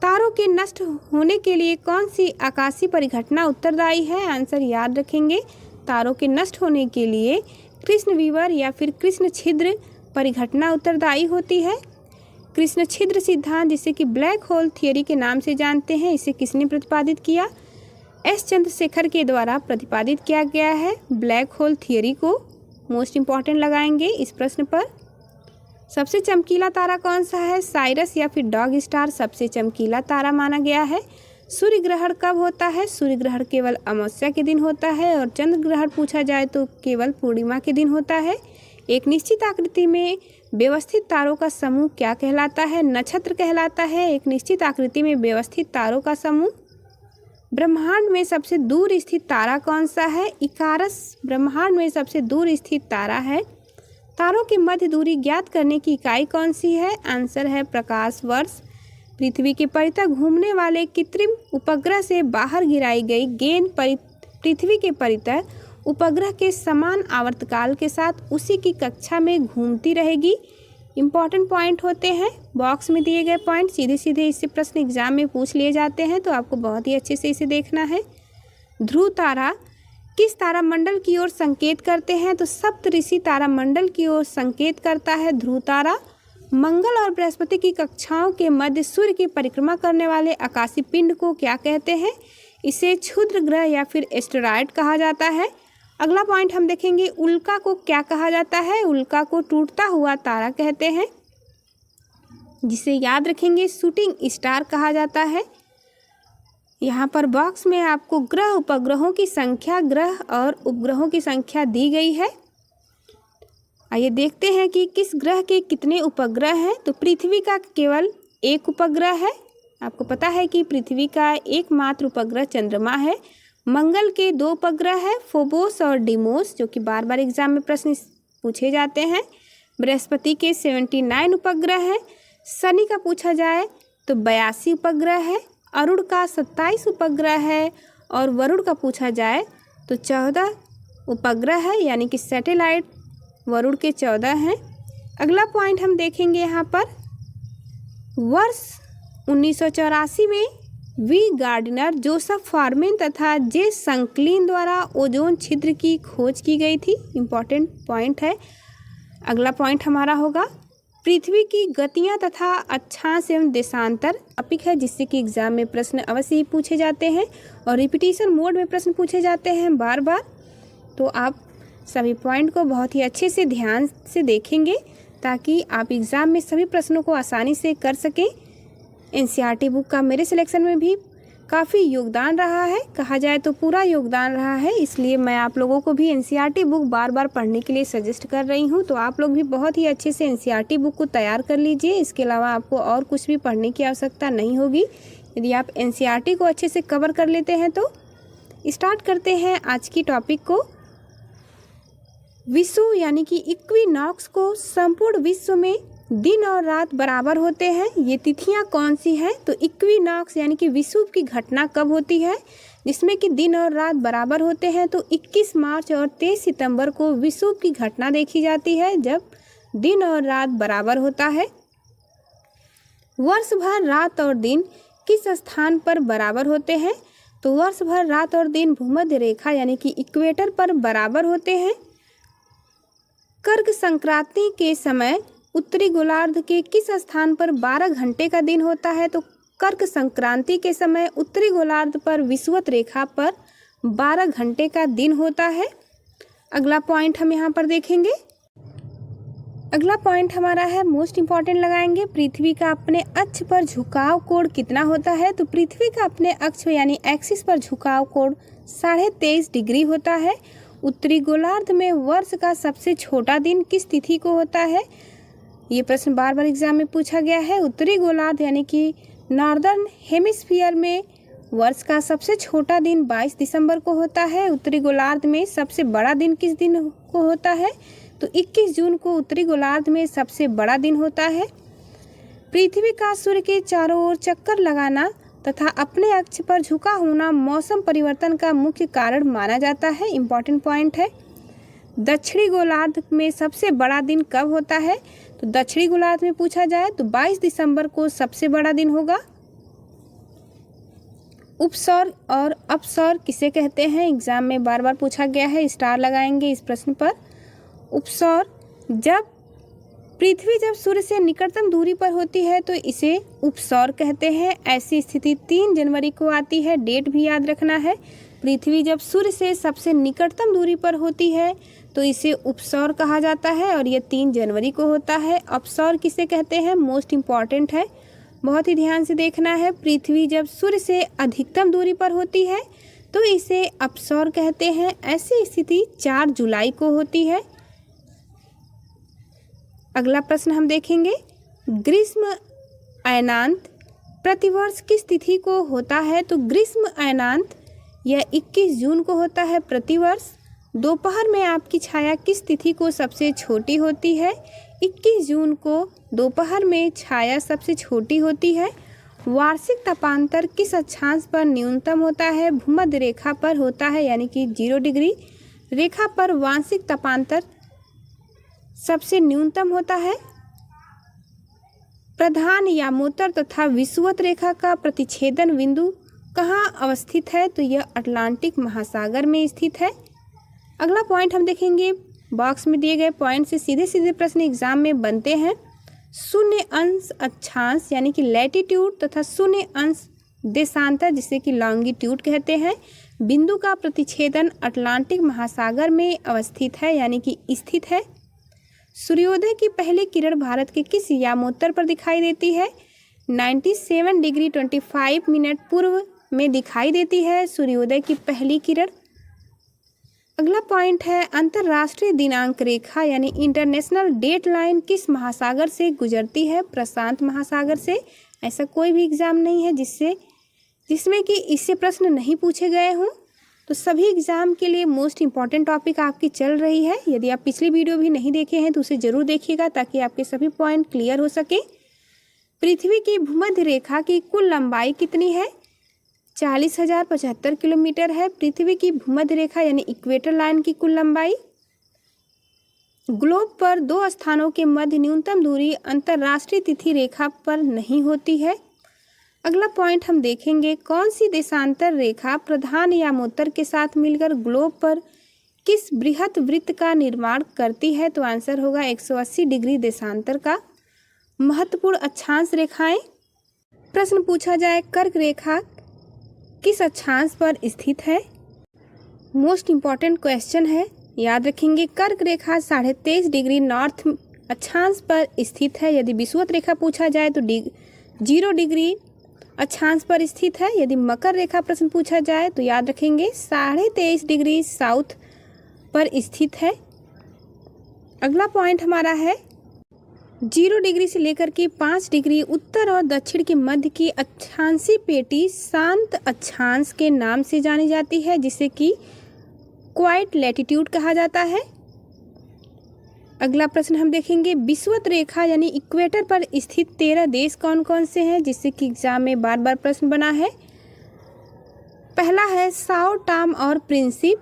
तारों के नष्ट होने के लिए कौन सी आकाशीय परिघटना उत्तरदायी है? आंसर याद रखेंगे, तारों के नष्ट होने के लिए कृष्ण विवर या फिर कृष्ण छिद्र परिघटना उत्तरदायी होती है। कृष्ण छिद्र सिद्धांत जिसे कि ब्लैक होल थियरी के नाम से जानते हैं, इसे किसने प्रतिपादित किया? एस चंद्रशेखर के द्वारा प्रतिपादित किया गया है ब्लैक होल थियरी को। मोस्ट इम्पॉर्टेंट लगाएंगे इस प्रश्न पर। सबसे चमकीला तारा कौन सा है? साइरस या फिर डॉग स्टार सबसे चमकीला तारा माना गया है। सूर्य ग्रहण कब होता है? सूर्य ग्रहण केवल अमावस्या के दिन होता है, और चंद्र ग्रहण पूछा जाए तो केवल पूर्णिमा के दिन होता है। एक निश्चित आकृति में व्यवस्थित तारों का समूह क्या कहलाता है? नक्षत्र कहलाता है। एक निश्चित आकृति में व्यवस्थित तारों का समूह। ब्रह्मांड में सबसे दूर स्थित तारा कौन सा है? इकारस ब्रह्मांड में सबसे दूर स्थित तारा है। तारों के मध्य दूरी ज्ञात करने की इकाई कौन सी है? आंसर है प्रकाश वर्ष। पृथ्वी के परितः घूमने वाले कृत्रिम उपग्रह से बाहर गिराई गई गेंद पृथ्वी के परितः उपग्रह के समान आवर्तकाल के साथ उसी की कक्षा में घूमती रहेगी। इम्पॉर्टेंट पॉइंट होते हैं, बॉक्स में दिए गए पॉइंट सीधे सीधे इससे प्रश्न एग्जाम में पूछ लिए जाते हैं, तो आपको बहुत ही अच्छे से इसे देखना है। ध्रुव तारा किस तारामंडल की ओर संकेत करते हैं? तो सप्तऋषि तारामंडल की ओर संकेत करता है ध्रुव तारा। मंगल और बृहस्पति की कक्षाओं के मध्य सूर्य की परिक्रमा करने वाले आकाशीय पिंड को क्या कहते हैं? इसे क्षुद्र ग्रह या फिर एस्टेरॉयड कहा जाता है। अगला पॉइंट हम देखेंगे, उल्का को क्या कहा जाता है? उल्का को टूटता हुआ तारा कहते हैं, जिसे याद रखेंगे शूटिंग स्टार कहा जाता है। यहाँ पर बॉक्स में आपको ग्रह उपग्रहों की संख्या, ग्रह और उपग्रहों की संख्या दी गई है। आइए देखते हैं कि किस ग्रह के कितने उपग्रह हैं। तो पृथ्वी का केवल एक उपग्रह है। आपको पता है कि पृथ्वी का एकमात्र उपग्रह चंद्रमा है। मंगल के 2 उपग्रह है, फोबोस और डिमोस, जो कि बार बार एग्जाम में प्रश्न पूछे जाते हैं। बृहस्पति के 79 उपग्रह है। शनि का पूछा जाए तो 82 उपग्रह है। अरुण का 27 उपग्रह है, और वरुण का पूछा जाए तो 14 उपग्रह है, यानी कि सैटेलाइट वरुण के 14 हैं। अगला पॉइंट हम देखेंगे यहाँ पर, वर्ष 1984 में वी गार्डनर, जोसेफ फॉरमैन तथा जे संकलिन द्वारा ओजोन छिद्र की खोज की गई थी। इम्पॉर्टेंट पॉइंट है। अगला पॉइंट हमारा होगा, पृथ्वी की गतियां तथा अक्षांश एवं देशांतर टॉपिक है, जिससे कि एग्जाम में प्रश्न अवश्य ही पूछे जाते हैं और रिपीटिशन मोड में प्रश्न पूछे जाते हैं बार बार। तो आप सभी पॉइंट को बहुत ही अच्छे से ध्यान से देखेंगे ताकि आप एग्ज़ाम में सभी प्रश्नों को आसानी से कर सकें। एनसीईआरटी बुक का मेरे सिलेक्शन में भी काफ़ी योगदान रहा है, कहा जाए तो पूरा योगदान रहा है, इसलिए मैं आप लोगों को भी एनसीईआरटी बुक बार बार पढ़ने के लिए सजेस्ट कर रही हूं। तो आप लोग भी बहुत ही अच्छे से एनसीईआरटी बुक को तैयार कर लीजिए। इसके अलावा आपको और कुछ भी पढ़ने की आवश्यकता नहीं होगी। यदि आप एनसीईआरटी को अच्छे से कवर कर लेते हैं तो स्टार्ट करते हैं आज की टॉपिक को। विषुव यानी कि इक्विनॉक्स को संपूर्ण विश्व में दिन और रात बराबर होते हैं। ये तिथियां कौन सी हैं? तो इक्विनॉक्स यानी कि विषुव की घटना कब होती है जिसमें कि दिन और रात बराबर होते हैं? तो 21 मार्च और 23 सितंबर को विषुव की घटना देखी जाती है जब दिन और रात बराबर होता है। वर्ष भर रात और दिन किस स्थान पर बराबर होते हैं? तो वर्ष भर रात और दिन भूमध्य रेखा यानी कि इक्वेटर पर बराबर होते हैं। कर्क संक्रांति के समय उत्तरी गोलार्ध के किस स्थान पर 12 घंटे का दिन होता है? तो कर्क संक्रांति के समय उत्तरी गोलार्ध पर विषुवत रेखा पर 12 घंटे का दिन होता है। अगला पॉइंट हम यहाँ पर देखेंगे। अगला पॉइंट हमारा है मोस्ट इम्पॉर्टेंट लगाएंगे, पृथ्वी का अपने अक्ष पर झुकाव कोण कितना होता है? तो पृथ्वी का अपने अक्ष यानी एक्सिस पर झुकाव कोण 23.5 डिग्री होता है। उत्तरी गोलार्ध में वर्ष का सबसे छोटा दिन किस तिथि को होता है? ये प्रश्न बार बार एग्जाम में पूछा गया है। उत्तरी गोलार्ध यानी कि नॉर्दर्न हेमिस्फीयर में वर्ष का सबसे छोटा दिन 22 दिसंबर को होता है। उत्तरी गोलार्ध में सबसे बड़ा दिन किस दिन को होता है? तो 21 जून को उत्तरी गोलार्ध में सबसे बड़ा दिन होता है। पृथ्वी का सूर्य के चारों ओर चक्कर लगाना तथा अपने अक्ष पर झुका होना मौसम परिवर्तन का मुख्य कारण माना जाता है। इम्पॉर्टेंट पॉइंट है। दक्षिणी गोलार्ध में सबसे बड़ा दिन कब होता है? तो दक्षिणी गोलार्ध में पूछा जाए तो 22 दिसंबर को सबसे बड़ा दिन होगा। उपसौर और अपसौर किसे कहते हैं? एग्जाम में बार बार पूछा गया है, स्टार लगाएंगे इस प्रश्न पर। उपसौर पृथ्वी जब सूर्य से निकटतम दूरी पर होती है तो इसे उपसौर कहते हैं। ऐसी स्थिति 3 जनवरी को आती है, डेट भी याद रखना है। पृथ्वी जब सूर्य से सबसे निकटतम दूरी पर होती है तो इसे उपसौर कहा जाता है और ये 3 जनवरी को होता है। अपसौर किसे कहते हैं? मोस्ट इम्पॉर्टेंट है, बहुत ही ध्यान से देखना है। पृथ्वी जब सूर्य से अधिकतम दूरी पर होती है तो इसे अपसौर कहते हैं। ऐसी स्थिति 4 जुलाई को होती है। अगला प्रश्न हम देखेंगे, ग्रीष्म अयनांत प्रतिवर्ष किस तिथि को होता है? तो ग्रीष्म अयनांत यह 21 जून को होता है प्रतिवर्ष। दोपहर में आपकी छाया किस तिथि को सबसे छोटी होती है? 21 जून को दोपहर में छाया सबसे छोटी होती है। वार्षिक तापांतर किस अक्षांश पर न्यूनतम होता है? भूमध्य रेखा पर होता है यानी कि 0 डिग्री रेखा पर वार्षिक तापांतर सबसे न्यूनतम होता है। प्रधान यामोत्तर तथा विषुवत रेखा का प्रतिच्छेदन बिंदु कहाँ अवस्थित है? तो यह अटलांटिक महासागर में स्थित है। अगला पॉइंट हम देखेंगे, बॉक्स में दिए गए पॉइंट से सीधे सीधे प्रश्न एग्जाम में बनते हैं। 0 अंश अक्षांश यानी कि लैटिट्यूड तथा 0 अंश देशांतर जिसे कि लॉन्गिट्यूड कहते हैं, बिंदु का प्रतिच्छेदन अटलांटिक महासागर में अवस्थित है यानी कि स्थित है। सूर्योदय की पहली किरण भारत के किस यामोत्तर पर दिखाई देती है? 97 डिग्री 25 मिनट पूर्व में दिखाई देती है सूर्योदय की पहली किरण। अगला पॉइंट है, अंतर्राष्ट्रीय दिनांक रेखा यानी इंटरनेशनल डेट लाइन किस महासागर से गुजरती है? प्रशांत महासागर से। ऐसा कोई भी एग्जाम नहीं है जिसमें कि इससे प्रश्न नहीं पूछे गए हों। तो सभी एग्जाम के लिए मोस्ट इम्पॉर्टेंट टॉपिक आपकी चल रही है। यदि आप पिछली वीडियो भी नहीं देखे हैं तो उसे जरूर देखिएगा ताकि आपके सभी पॉइंट क्लियर हो सके। पृथ्वी की भूमध्य रेखा की कुल लंबाई कितनी है? 40,075 किलोमीटर है पृथ्वी की भूमध्य रेखा यानी इक्वेटर लाइन की कुल लंबाई। ग्लोब पर 2 स्थानों के मध्य न्यूनतम दूरी अंतर्राष्ट्रीय तिथि रेखा पर नहीं होती है। अगला पॉइंट हम देखेंगे, कौन सी देशांतर रेखा प्रधान यामोत्तर के साथ मिलकर ग्लोब पर किस बृहत वृत्त का निर्माण करती है? तो आंसर होगा 180 डिग्री देशांतर का। महत्वपूर्ण अक्षांश रेखाएं। प्रश्न पूछा जाए, कर्क रेखा किस अक्षांश पर स्थित है? मोस्ट इम्पॉर्टेंट क्वेश्चन है, याद रखेंगे। कर्क रेखा 23.5 डिग्री नॉर्थ अक्षांश पर स्थित है। यदि विषुवत रेखा पूछा जाए तो 0 डिग्री अक्षांश पर स्थित है। यदि मकर रेखा प्रश्न पूछा जाए तो याद रखेंगे 23.5 डिग्री साउथ पर स्थित है। अगला पॉइंट हमारा है, 0 डिग्री से लेकर के 5 डिग्री उत्तर और दक्षिण के मध्य की अक्षांशीय पेटी शांत अक्षांश के नाम से जानी जाती है, जिसे कि क्वाइट लैटिट्यूड कहा जाता है। अगला प्रश्न हम देखेंगे, विषुवत रेखा यानी इक्वेटर पर स्थित 13 देश कौन कौन से हैं, जिससे कि एग्जाम में बार बार प्रश्न बना है। पहला है साओ टॉम और प्रिंसिप,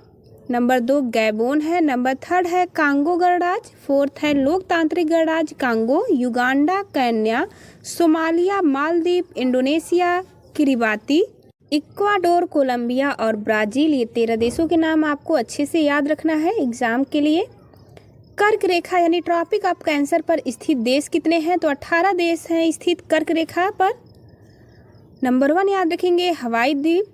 नंबर 2 गैबोन है, नंबर 3 है कांगो गणराज्य, 4 है लोकतांत्रिक गणराज्य Congo, Uganda, Kenya, Somalia, Maldives, Indonesia, Kiribati, Ecuador, Colombia और ब्राज़ील। ये 13 देशों के नाम आपको अच्छे से याद रखना है एग्जाम के लिए। कर्क रेखा यानी ट्रॉपिक ऑफ कैंसर पर स्थित देश कितने हैं, तो 18 देश हैं स्थित कर्क रेखा पर। नंबर 1 याद रखेंगे हवाई द्वीप,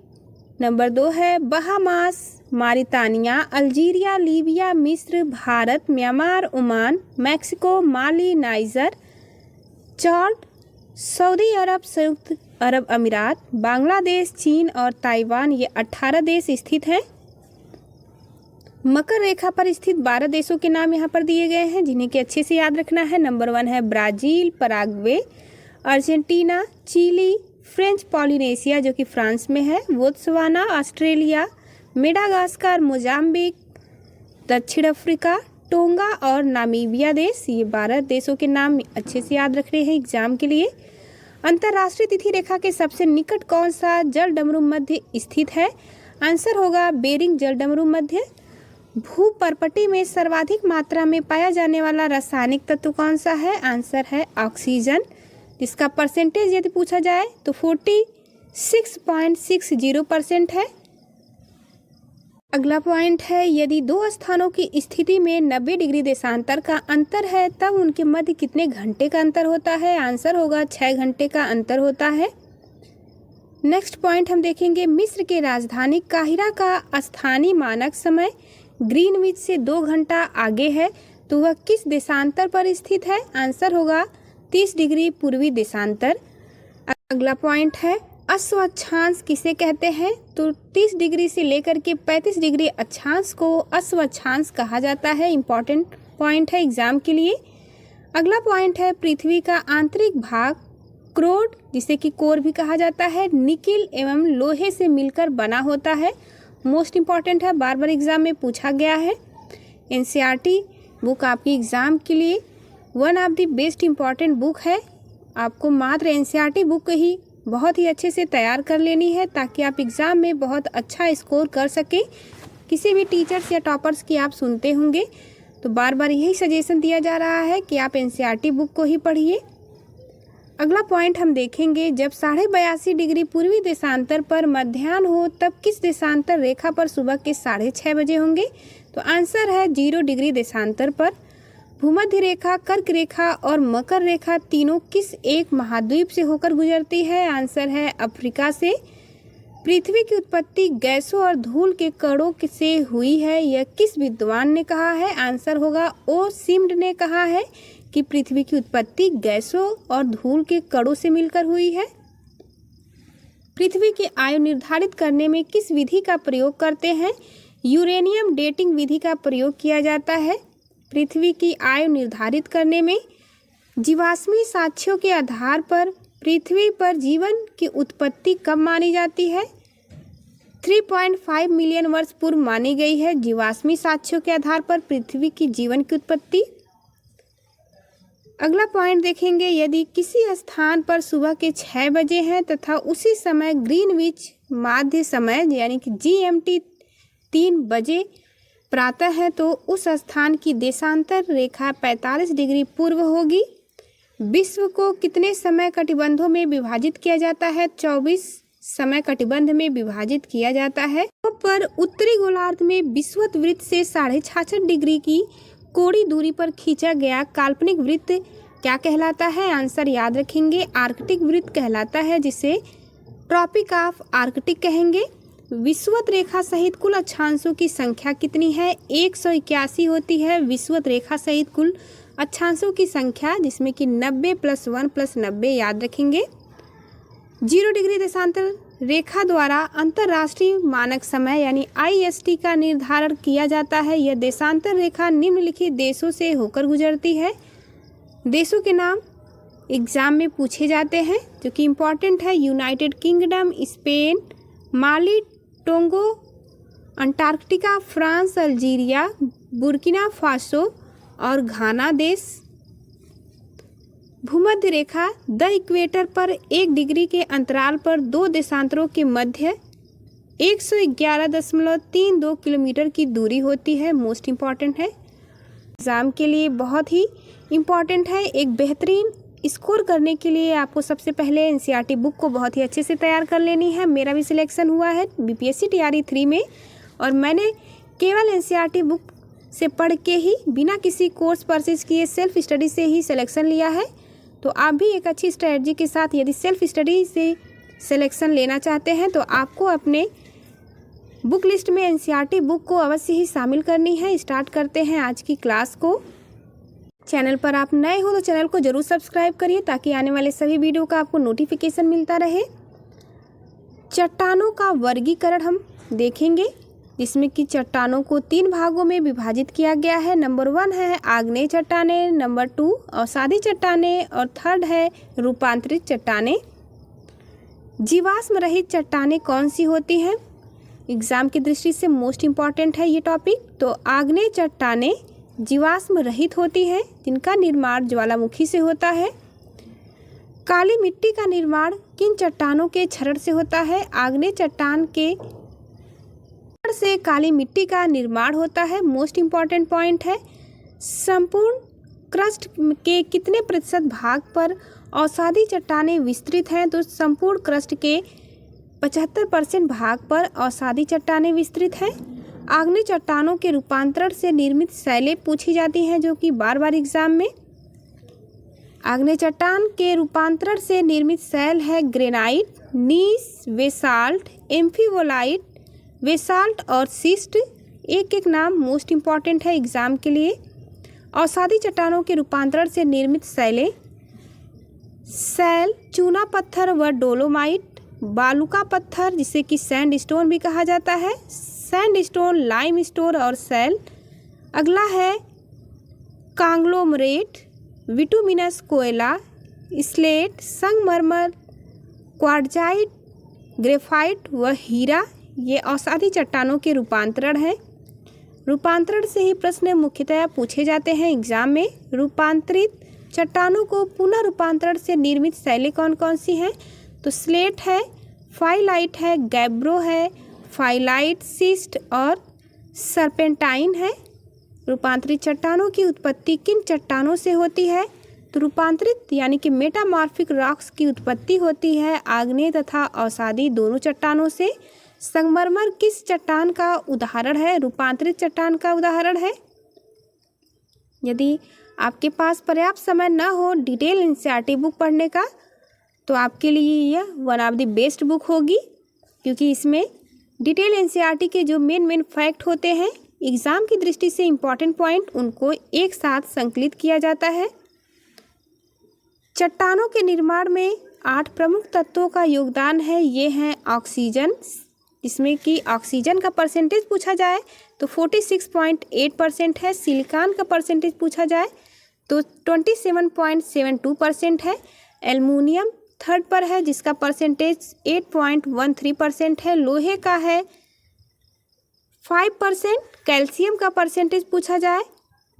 नंबर 2 है बहामास, मारितानिया, अल्जीरिया, लीबिया, मिस्र, भारत, म्यांमार, ओमान, मैक्सिको, माली, नाइजर, चाड, सऊदी अरब, संयुक्त अरब अमीरात, बांग्लादेश, चीन और ताइवान। ये 18 देश स्थित हैं। मकर रेखा पर स्थित 12 देशों के नाम यहाँ पर दिए गए हैं, जिन्हें कि अच्छे से याद रखना है। नंबर 1 है Brazil, Paraguay, Argentina, Chile, French Polynesia जो कि फ्रांस में है, बोत्सवाना, ऑस्ट्रेलिया, मेडागास्कर, मोजाम्बिक, दक्षिण अफ्रीका, टोंगा और नामीबिया देश। ये 12 देशों के नाम अच्छे से याद रख रहे हैं एग्जाम के लिए। अंतर्राष्ट्रीय तिथि रेखा के सबसे निकट कौन सा जल डमरू मध्य स्थित है, आंसर होगा बेरिंग जल डमरू मध्य। भूपर्पटी में सर्वाधिक मात्रा में पाया जाने वाला रासायनिक तत्व कौन सा है, आंसर है ऑक्सीजन, जिसका परसेंटेज यदि पूछा जाए तो 46.60% है। अगला पॉइंट है, यदि 2 स्थानों की स्थिति में 90 डिग्री देशांतर का अंतर है तब उनके मध्य कितने घंटे का अंतर होता है, आंसर होगा 6 घंटे का अंतर होता है। नेक्स्ट पॉइंट हम देखेंगे, मिस्र के राजधानी काहिरा का स्थानीय मानक समय ग्रीनविच से 2 घंटा आगे है, तो वह किस देशांतर पर स्थित है, आंसर होगा 30 डिग्री पूर्वी देशांतर। अगला पॉइंट है, अश्व अक्षांश किसे कहते हैं, तो 30 डिग्री से लेकर के 35 डिग्री अक्षांश को अश्व अक्षांश कहा जाता है। इंपॉर्टेंट पॉइंट है एग्जाम के लिए। अगला पॉइंट है, पृथ्वी का आंतरिक भाग क्रोड जिसे कि कोर भी कहा जाता है, निकिल एवं लोहे से मिलकर बना होता है। मोस्ट इम्पॉर्टेंट है, बार बार एग्जाम में पूछा गया है। एनसीईआरटी बुक आपकी एग्ज़ाम के लिए one of the best important book है। आपको मात्र एनसीईआरटी बुक ही बहुत ही अच्छे से तैयार कर लेनी है ताकि आप एग्ज़ाम में बहुत अच्छा स्कोर कर सकें। किसी भी टीचर्स या टॉपर्स की आप सुनते होंगे तो बार बार यही सजेशन दिया जा रहा है कि आप एनसीईआरटी बुक को ही पढ़िए। अगला पॉइंट हम देखेंगे, जब 82.5 डिग्री पूर्वी देशांतर पर मध्याह्न हो तब किस देशांतर रेखा पर सुबह के 6:30 बजे होंगे, तो आंसर है 0 डिग्री देशांतर पर। भूमध्य रेखा, कर्क रेखा और मकर रेखा तीनों किस एक महाद्वीप से होकर गुजरती है, आंसर है अफ्रीका से। पृथ्वी की उत्पत्ति गैसों और धूल के कणों से हुई है, यह किस विद्वान ने कहा है, आंसर होगा ओ सिम्ड ने कहा है कि पृथ्वी की उत्पत्ति गैसों और धूल के कणों से मिलकर हुई है। पृथ्वी की आयु निर्धारित करने में किस विधि का प्रयोग करते हैं, यूरेनियम डेटिंग विधि का प्रयोग किया जाता है। पृथ्वी की आयु निर्धारित करने में जीवाश्मी साक्ष्यों के आधार पर पृथ्वी पर जीवन की उत्पत्ति कब मानी जाती है, 3.5 मिलियन वर्ष पूर्व मानी गई है जीवाश्मी साक्ष्यों के आधार पर पृथ्वी की जीवन की उत्पत्ति। अगला पॉइंट देखेंगे, यदि किसी स्थान पर सुबह के 6 बजे हैं तथा उसी समय ग्रीनविच माध्य समय यानी कि GMT 3 बजे प्रातः है तो उस स्थान की देशांतर रेखा 45 डिग्री पूर्व होगी। विश्व को कितने समय कटिबंधों में विभाजित किया जाता है, 24 समय कटिबंध में विभाजित किया जाता है। पर उत्तरी गोलार्ध में विषुवत वृत्त से 66.5 डिग्री की कोणीय दूरी पर खींचा गया काल्पनिक वृत्त क्या कहलाता है, आंसर याद रखेंगे आर्कटिक वृत्त कहलाता है, जिसे ट्रॉपिक ऑफ आर्कटिक कहेंगे। विषुवत रेखा सहित कुल अक्षांशों की संख्या कितनी है, 181 होती है विषुवत रेखा सहित कुल अक्षांशों की संख्या, जिसमें कि 90 + 1 + 90 याद रखेंगे। 0 डिग्री देशांतर रेखा द्वारा अंतर्राष्ट्रीय मानक समय यानी IST का निर्धारण किया जाता है। यह देशांतर रेखा निम्नलिखित देशों से होकर गुजरती है, देशों के नाम एग्ज़ाम में पूछे जाते हैं जो कि इम्पॉर्टेंट है। United Kingdom, Spain, Mali, Togo, Antarctica, France, Algeria, Burkina Faso और घाना देश। भूमध्य रेखा द इक्वेटर पर 1 डिग्री के अंतराल पर 2 देशांतरों के मध्य 111.32 किलोमीटर की दूरी होती है। मोस्ट इम्पॉर्टेंट है, एग्ज़ाम के लिए बहुत ही इम्पॉर्टेंट है। एक बेहतरीन स्कोर करने के लिए आपको सबसे पहले एनसीईआरटी बुक को बहुत ही अच्छे से तैयार कर लेनी है। मेरा भी सिलेक्शन हुआ है बीपीएससी टीआरई 3 में, और मैंने केवल एनसीईआरटी बुक से पढ़ के ही बिना किसी कोर्स परचेज किए सेल्फ स्टडी से ही सिलेक्शन लिया है। तो आप भी एक अच्छी स्ट्रेटजी के साथ यदि सेल्फ स्टडी से सिलेक्शन लेना चाहते हैं तो आपको अपने बुक लिस्ट में एनसीईआरटी बुक को अवश्य ही शामिल करनी है। स्टार्ट करते हैं आज की क्लास को। चैनल पर आप नए हो तो चैनल को जरूर सब्सक्राइब करिए ताकि आने वाले सभी वीडियो का आपको नोटिफिकेशन मिलता रहे। चट्टानों का वर्गीकरण हम देखेंगे, जिसमें कि चट्टानों को 3 भागों में विभाजित किया गया है। नंबर 1 है आग्नेय चट्टानें, नंबर 2 अवसादी चट्टानें और 3rd है रूपांतरित चट्टानें। जीवाश्म रहित चट्टानें कौन सी होती हैं? एग्जाम की दृष्टि से मोस्ट इम्पॉर्टेंट है ये टॉपिक। तो आग्नेय चट्टानें जीवाश्म रहित होती हैं, जिनका निर्माण ज्वालामुखी से होता है। काली मिट्टी का निर्माण किन चट्टानों के क्षरण से होता है? आग्नेय चट्टान के क्षरण से काली मिट्टी का निर्माण होता है। मोस्ट इम्पॉर्टेंट पॉइंट है। संपूर्ण क्रस्ट के कितने प्रतिशत भाग पर अवसादी चट्टानें विस्तृत हैं? तो संपूर्ण क्रस्ट के 75% भाग पर अवसादी चट्टानें विस्तृत हैं। आग्नेय चट्टानों के रूपांतरण से निर्मित शैलें पूछी जाती हैं, जो कि बार बार एग्जाम में। आग्नेय चट्टान के रूपांतरण से निर्मित शैल है ग्रेनाइट, नीस, बेसाल्ट, एम्फीबोलाइट, बेसाल्ट और सिस्ट। एक एक नाम मोस्ट इम्पॉर्टेंट है एग्जाम के लिए। अवसादी चट्टानों के रूपांतरण से निर्मित शैलें शैल, चूना पत्थर व डोलोमाइट, बालुका पत्थर जिसे कि सैंड स्टोन भी कहा जाता है, सैंड स्टोन, लाइम स्टोन और शैल। अगला है कांग्लोमरेट, विटुमिनस कोयला, स्लेट, संगमरमर, क्वार्टजाइट, ग्रेफाइट व हीरा। ये अवसादी चट्टानों के रूपांतरण हैं। रूपांतरण से ही प्रश्न मुख्यतया पूछे जाते हैं एग्जाम में। रूपांतरित चट्टानों को पुनः रूपांतरण से निर्मित शैलें कौन कौन सी हैं? तो स्लेट है, फाइलाइट है, गैब्रो है, फाइलाइट, सिस्ट और सर्पेंटाइन है। रूपांतरित चट्टानों की उत्पत्ति किन चट्टानों से होती है? तो रूपांतरित यानी कि मेटामॉर्फिक रॉक्स की उत्पत्ति होती है आग्नेय तथा अवसादी दोनों चट्टानों से। संगमरमर किस चट्टान का उदाहरण है? रूपांतरित चट्टान का उदाहरण है। यदि आपके पास पर्याप्त समय न हो डिटेल एनसीईआरटी बुक पढ़ने का तो आपके लिए यह one of the best book होगी, क्योंकि इसमें डिटेल एनसीईआरटी के जो मेन फैक्ट होते हैं एग्ज़ाम की दृष्टि से इम्पॉर्टेंट पॉइंट, उनको एक साथ संकलित किया जाता है। चट्टानों के निर्माण में 8 प्रमुख तत्वों का योगदान है। ये हैं ऑक्सीजन, इसमें कि ऑक्सीजन का परसेंटेज पूछा जाए तो 46.8% है। सिलिकॉन का परसेंटेज पूछा जाए तो 27.72% है। एल्युमिनियम 3rd पर है, जिसका परसेंटेज 8.13% है। लोहे का है 5%। कैल्शियम का परसेंटेज पूछा जाए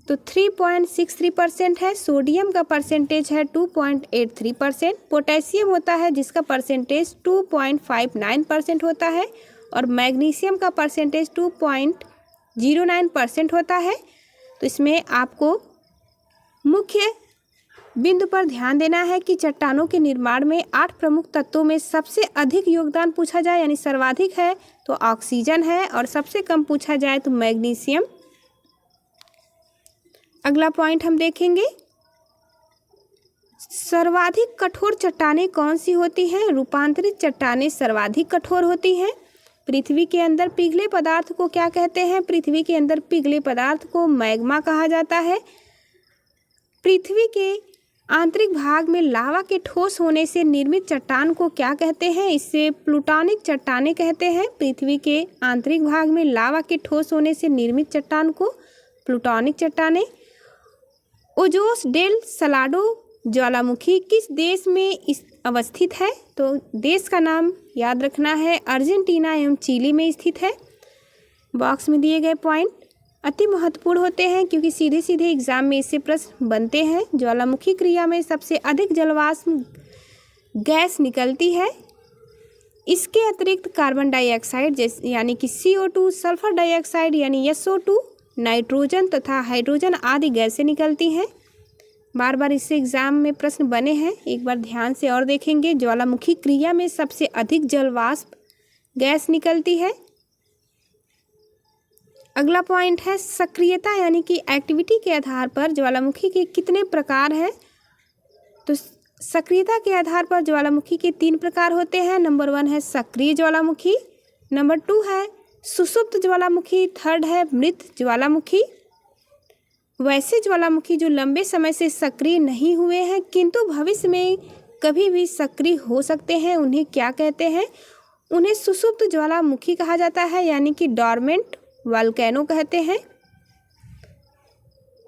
तो 3.63% है। सोडियम का परसेंटेज है 2.83%। पोटेशियम होता है जिसका परसेंटेज 2.59% होता है, और मैग्नीशियम का परसेंटेज 2.09% होता है। तो इसमें आपको मुख्य बिंदु पर ध्यान देना है कि चट्टानों के निर्माण में 8 प्रमुख तत्वों में सबसे अधिक योगदान पूछा जाए यानी सर्वाधिक है तो ऑक्सीजन है, और सबसे कम पूछा जाए तो मैग्नीशियम। अगला पॉइंट हम देखेंगे, सर्वाधिक कठोर चट्टानें कौन सी होती हैं? रूपांतरित चट्टानें सर्वाधिक कठोर होती हैं। पृथ्वी के अंदर पिघले पदार्थ को क्या कहते हैं? पृथ्वी के अंदर पिघले पदार्थ को मैग्मा कहा जाता है। पृथ्वी के आंतरिक भाग में लावा के ठोस होने से निर्मित चट्टान को क्या कहते हैं? इसे प्लूटोनिक चट्टानें कहते हैं। पृथ्वी के आंतरिक भाग में लावा के ठोस होने से निर्मित चट्टान को प्लूटोनिक चट्टानें। ओजोस डेल सलाडो ज्वालामुखी किस देश में अवस्थित है? तो देश का नाम याद रखना है, अर्जेंटीना एवं चिली में स्थित है। बॉक्स में दिए गए पॉइंट अति महत्वपूर्ण होते हैं क्योंकि सीधे सीधे एग्जाम में इससे प्रश्न बनते हैं। ज्वालामुखी क्रिया में सबसे अधिक जलवाष्प गैस निकलती है। इसके अतिरिक्त कार्बन डाइऑक्साइड जैसे यानी कि CO2, सल्फर डाइऑक्साइड यानी SO2, नाइट्रोजन तथा हाइड्रोजन आदि गैसें निकलती हैं। बार बार इससे एग्जाम में प्रश्न बने हैं, एक बार ध्यान से और देखेंगे। ज्वालामुखी क्रिया में सबसे अधिक जलवाष्प गैस निकलती है। अगला पॉइंट है सक्रियता यानी कि एक्टिविटी के आधार पर ज्वालामुखी के कितने प्रकार हैं? तो सक्रियता के आधार पर ज्वालामुखी के 3 प्रकार होते हैं। नंबर 1 है सक्रिय ज्वालामुखी, नंबर 2 है सुषुप्त ज्वालामुखी, थर्ड है मृत ज्वालामुखी। वैसे ज्वालामुखी जो लंबे समय से सक्रिय नहीं हुए हैं किंतु भविष्य में कभी भी सक्रिय हो सकते हैं, उन्हें क्या कहते हैं? उन्हें सुषुप्त ज्वालामुखी कहा जाता है यानी कि डॉर्मेंट वोल्केनो कहते हैं।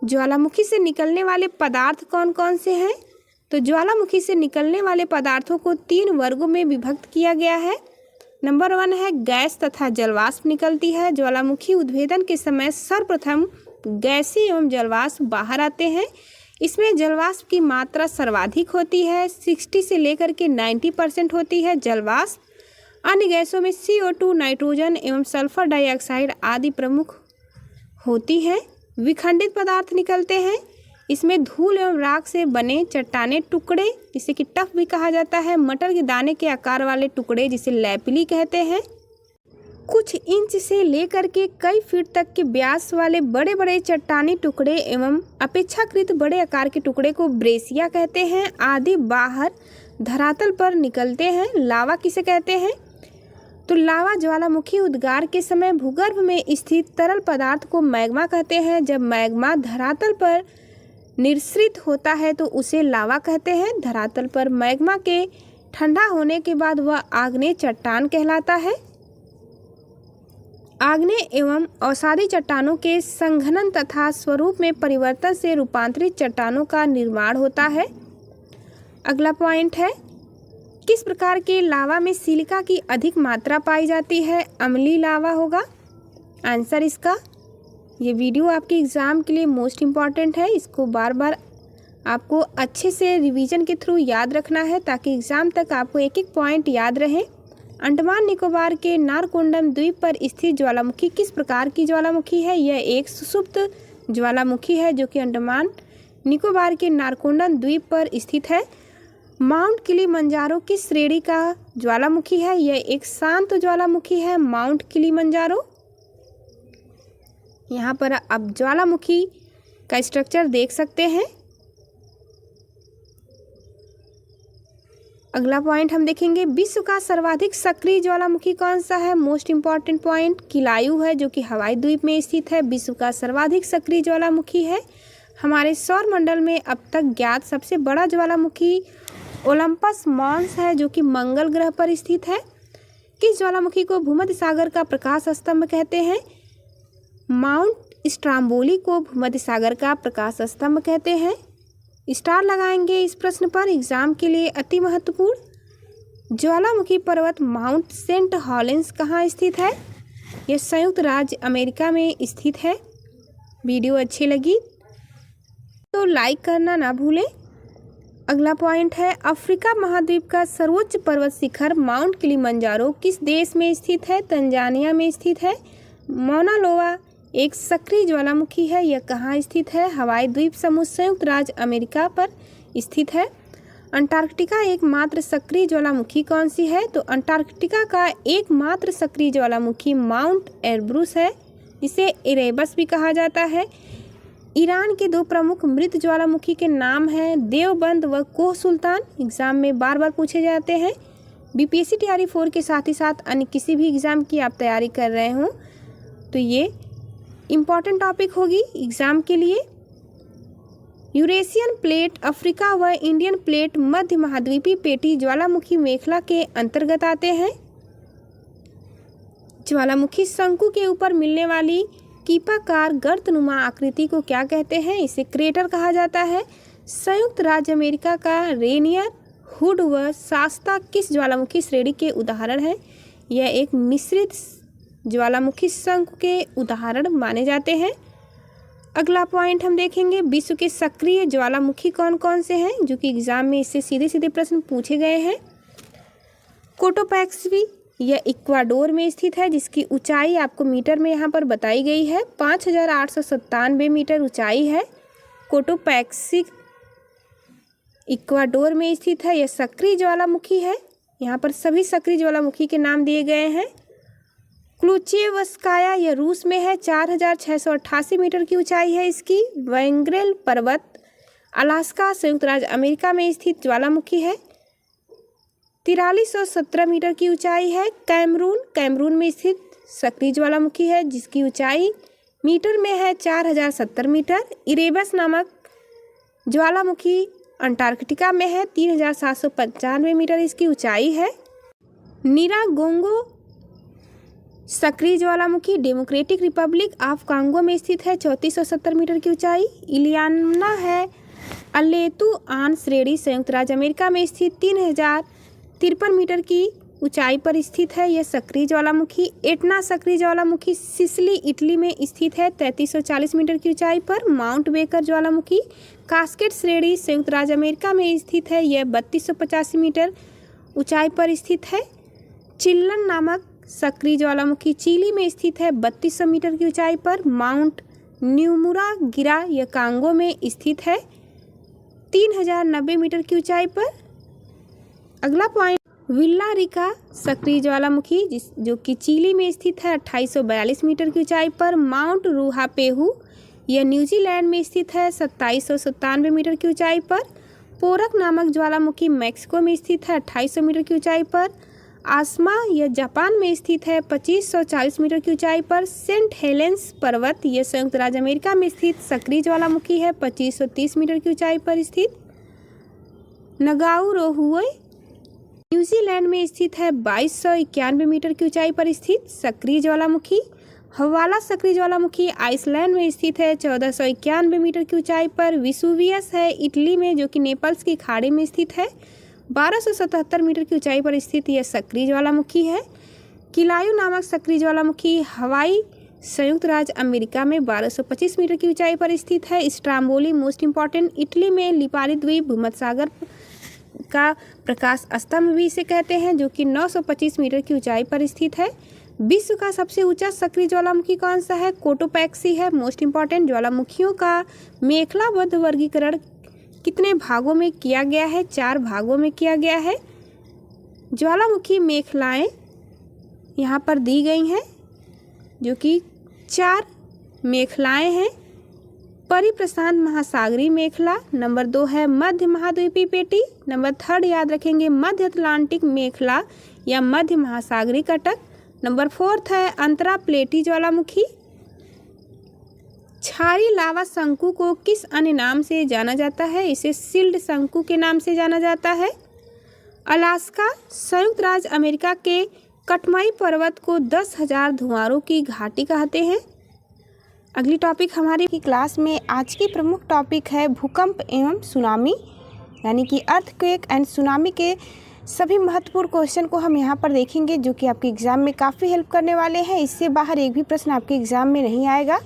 ज्वालामुखी से निकलने वाले पदार्थ कौन कौन से हैं? तो ज्वालामुखी से निकलने वाले पदार्थों को 3 वर्गों में विभक्त किया गया है। नंबर 1 है गैस तथा जलवाष्प निकलती है। ज्वालामुखी उद्भेदन के समय सर्वप्रथम गैसीय एवं जलवाष्प बाहर आते हैं। इसमें जलवाष्प की मात्रा सर्वाधिक होती है, 60 से लेकर के 90% होती है जलवाष्प। अन्य गैसों में CO2, नाइट्रोजन एवं सल्फर डाइऑक्साइड आदि प्रमुख होती हैं। विखंडित पदार्थ निकलते हैं। इसमें धूल एवं राख से बने चट्टाने टुकड़े जिसे कि टफ भी कहा जाता है, मटर के दाने के आकार वाले टुकड़े जिसे लैपिली कहते हैं, कुछ इंच से लेकर के कई फीट तक के व्यास वाले बड़े बड़े चट्टानी टुकड़े एवं अपेक्षाकृत बड़े आकार के टुकड़े को ब्रेसिया कहते हैं आदि बाहर धरातल पर निकलते हैं। लावा किसे कहते हैं? तो लावा ज्वालामुखी उद्गार के समय भूगर्भ में स्थित तरल पदार्थ को मैग्मा कहते हैं। जब मैग्मा धरातल पर निःसृत होता है तो उसे लावा कहते हैं। धरातल पर मैग्मा के ठंडा होने के बाद वह आग्नेय चट्टान कहलाता है। आग्नेय एवं अवसादी चट्टानों के संघनन तथा स्वरूप में परिवर्तन से रूपांतरित चट्टानों का निर्माण होता है। अगला पॉइंट है किस प्रकार के लावा में सिलिका की अधिक मात्रा पाई जाती है? अम्लीय लावा होगा आंसर इसका। ये वीडियो आपके एग्ज़ाम के लिए मोस्ट इम्पॉर्टेंट है, इसको बार बार आपको अच्छे से रिवीजन के थ्रू याद रखना है ताकि एग्ज़ाम तक आपको एक एक पॉइंट याद रहे। अंडमान निकोबार के नारकोंडम द्वीप पर स्थित ज्वालामुखी किस प्रकार की ज्वालामुखी है? यह एक सुषुप्त ज्वालामुखी है जो कि अंडमान निकोबार के नारकोंडम द्वीप पर स्थित है। माउंट किलिमंजारो किस श्रेणी का ज्वालामुखी है? यह एक शांत ज्वालामुखी है, माउंट किलिमंजारो। यहाँ पर आप ज्वालामुखी का स्ट्रक्चर देख सकते हैं। अगला पॉइंट हम देखेंगे विश्व का सर्वाधिक सक्रिय ज्वालामुखी कौन सा है? मोस्ट इम्पॉर्टेंट पॉइंट किलायु है जो कि हवाई द्वीप में स्थित है, विश्व का सर्वाधिक सक्रिय ज्वालामुखी है। हमारे सौर मंडल में अब तक ज्ञात सबसे बड़ा ज्वालामुखी ओलंपस मॉन्स है जो कि मंगल ग्रह पर स्थित है। किस ज्वालामुखी को भूमध्य सागर का प्रकाश स्तंभ कहते हैं? माउंट स्ट्राम्बोली को भूमध्य सागर का प्रकाश स्तंभ कहते हैं। स्टार लगाएंगे इस प्रश्न पर, एग्जाम के लिए अति महत्वपूर्ण। ज्वालामुखी पर्वत माउंट सेंट हॉलेंस कहाँ स्थित है? यह संयुक्त राज्य अमेरिका में स्थित है। वीडियो अच्छी लगी तो लाइक करना ना भूलें। अगला पॉइंट है अफ्रीका महाद्वीप का सर्वोच्च पर्वत शिखर माउंट किलिमंजारो किस देश में स्थित है? तंजानिया में स्थित है। मौना लोआ एक सक्रिय ज्वालामुखी है, यह कहाँ स्थित है? हवाई द्वीप समूह संयुक्त राज्य अमेरिका पर स्थित है। अंटार्कटिका एकमात्र सक्रिय ज्वालामुखी कौन सी है? तो अंटार्कटिका का एकमात्र सक्रिय ज्वालामुखी माउंट एरब्रुस है, इसे इरेबस भी कहा जाता है। ईरान के 2 प्रमुख मृत ज्वालामुखी के नाम हैं देवबंद व कोह सुल्तान। एग्जाम में बार बार पूछे जाते हैं। BPSC TRE 4 के साथ ही साथ अन्य किसी भी एग्ज़ाम की आप तैयारी कर रहे हों तो ये इम्पॉर्टेंट टॉपिक होगी एग्ज़ाम के लिए। यूरेशियन प्लेट अफ्रीका व इंडियन प्लेट मध्य महाद्वीपीय पेटी ज्वालामुखी मेखला के अंतर्गत आते हैं। ज्वालामुखी शंकु के ऊपर मिलने वाली कीपाकार गर्तनुमा आकृति को क्या कहते हैं? इसे क्रेटर कहा जाता है। संयुक्त राज्य अमेरिका का रेनियर, हुड व शास्ता किस ज्वालामुखी श्रेणी के उदाहरण हैं? यह एक मिश्रित ज्वालामुखी शंकु के उदाहरण माने जाते हैं। अगला पॉइंट हम देखेंगे, विश्व के सक्रिय ज्वालामुखी कौन कौन से हैं, जो कि एग्जाम में इससे सीधे सीधे प्रश्न पूछे गए हैं। कोटोपैक्सी, यह इक्वाडोर में स्थित है, जिसकी ऊंचाई आपको मीटर में यहाँ पर बताई गई है। 5897 मीटर ऊंचाई है। कोटोपैक्सी इक्वाडोर में स्थित है। यह सक्रिय ज्वालामुखी है। यहाँ पर सभी सक्रिय ज्वालामुखी के नाम दिए गए हैं। क्लुचेवस्काया, यह रूस में है। 4688 मीटर की ऊंचाई है इसकी। वेंग्रेल पर्वत, अलास्का, संयुक्त राज्य अमेरिका में स्थित ज्वालामुखी है। 4317 मीटर की ऊंचाई है। कैमरून में स्थित सक्रिय ज्वालामुखी है, जिसकी ऊंचाई मीटर में है 4070 मीटर। इरेबस नामक ज्वालामुखी अंटार्कटिका में है। 3795 मीटर इसकी ऊंचाई है। निरागोंगो सक्रिय ज्वालामुखी डेमोक्रेटिक रिपब्लिक ऑफ कांगो में स्थित है। 3470 मीटर की ऊंचाई। इलियाना है अलेतु आन श्रेणी, संयुक्त राज्य अमेरिका में स्थित 3053 मीटर की ऊंचाई पर स्थित है। यह सक्रिय ज्वालामुखी। एटना सक्रिय ज्वालामुखी सिसिली, इटली में स्थित है। 3340 मीटर की ऊंचाई पर। माउंट बेकर ज्वालामुखी कास्केड श्रेणी, संयुक्त राज्य अमेरिका में स्थित है। यह 3285 मीटर ऊंचाई पर स्थित है। चिल्लन नामक सक्रिय ज्वालामुखी चिली में स्थित है। 3200 मीटर की ऊंचाई पर। माउंट न्यूमुरा गिरा, यह कांगो में स्थित है। 3090 मीटर की ऊंचाई पर। अगला पॉइंट, विल्लारिका सक्रिय ज्वालामुखी जो कि चिली में स्थित है। 2842 मीटर की ऊंचाई पर। माउंट रूहापेहू, यह न्यूजीलैंड में स्थित है। 2797 मीटर की ऊंचाई पर। पोरक नामक ज्वालामुखी मैक्सिको में स्थित है। 2800 मीटर की ऊंचाई पर। आसमा, यह जापान में स्थित है। 2540 मीटर की ऊंचाई पर। सेंट हेलेंस पर्वत, यह संयुक्त राज्य अमेरिका में स्थित सक्रिय ज्वालामुखी है। 2530 मीटर की ऊंचाई पर स्थित। नगाउरोहुए न्यूजीलैंड में स्थित है। 2291 मीटर की ऊंचाई पर स्थित सक्रिय ज्वालामुखी। हवाला सक्रिय ज्वालामुखी आइसलैंड में स्थित है। 1491 मीटर की ऊंचाई पर। विसुवियस है इटली में, जो कि नेपल्स की खाड़ी में स्थित है। 1277 मीटर की ऊंचाई पर स्थित यह सक्रिय ज्वालामुखी है। किलायु नामक सक्रिय ज्वालामुखी हवाई, संयुक्त राज्य अमेरिका में 1225 मीटर की ऊंचाई पर स्थित है। स्ट्राम्बोली मोस्ट इम्पॉर्टेंट, इटली में लिपारी द्वीप, भूमध्यसागर का प्रकाश स्तंभ भी इसे कहते हैं, जो कि 925 मीटर की ऊंचाई पर स्थित है। विश्व का सबसे ऊंचा सक्रिय ज्वालामुखी कौन सा है? कोटोपैक्सी है। मोस्ट इम्पॉर्टेंट, ज्वालामुखियों का मेखलाबद्ध वर्गीकरण कितने भागों में किया गया है? 4 भागों में किया गया है। ज्वालामुखी मेखलाएं यहाँ पर दी गई हैं, जो कि 4 मेखलाएं हैं। परिप्रशांत महासागरीय मेखला, नंबर 2 है मध्य महाद्वीपीय पेटी, नंबर 3 याद रखेंगे मध्य अटलांटिक मेखला या मध्य महासागरीय कटक, नंबर 4 है अंतरा प्लेटी ज्वालामुखी। क्षारीय लावा शंकु को किस अन्य नाम से जाना जाता है? इसे सील्ड शंकु के नाम से जाना जाता है। अलास्का, संयुक्त राज्य अमेरिका के कटमई पर्वत को 10,000 धुआरों की घाटी कहते हैं। अगली टॉपिक हमारी क्लास में आज की प्रमुख टॉपिक है भूकंप एवं सुनामी, यानी कि अर्थक्वेक एंड सुनामी के सभी महत्वपूर्ण क्वेश्चन को हम यहाँ पर देखेंगे, जो कि आपके एग्ज़ाम में काफ़ी हेल्प करने वाले हैं। इससे बाहर एक भी प्रश्न आपके एग्ज़ाम में नहीं आएगा।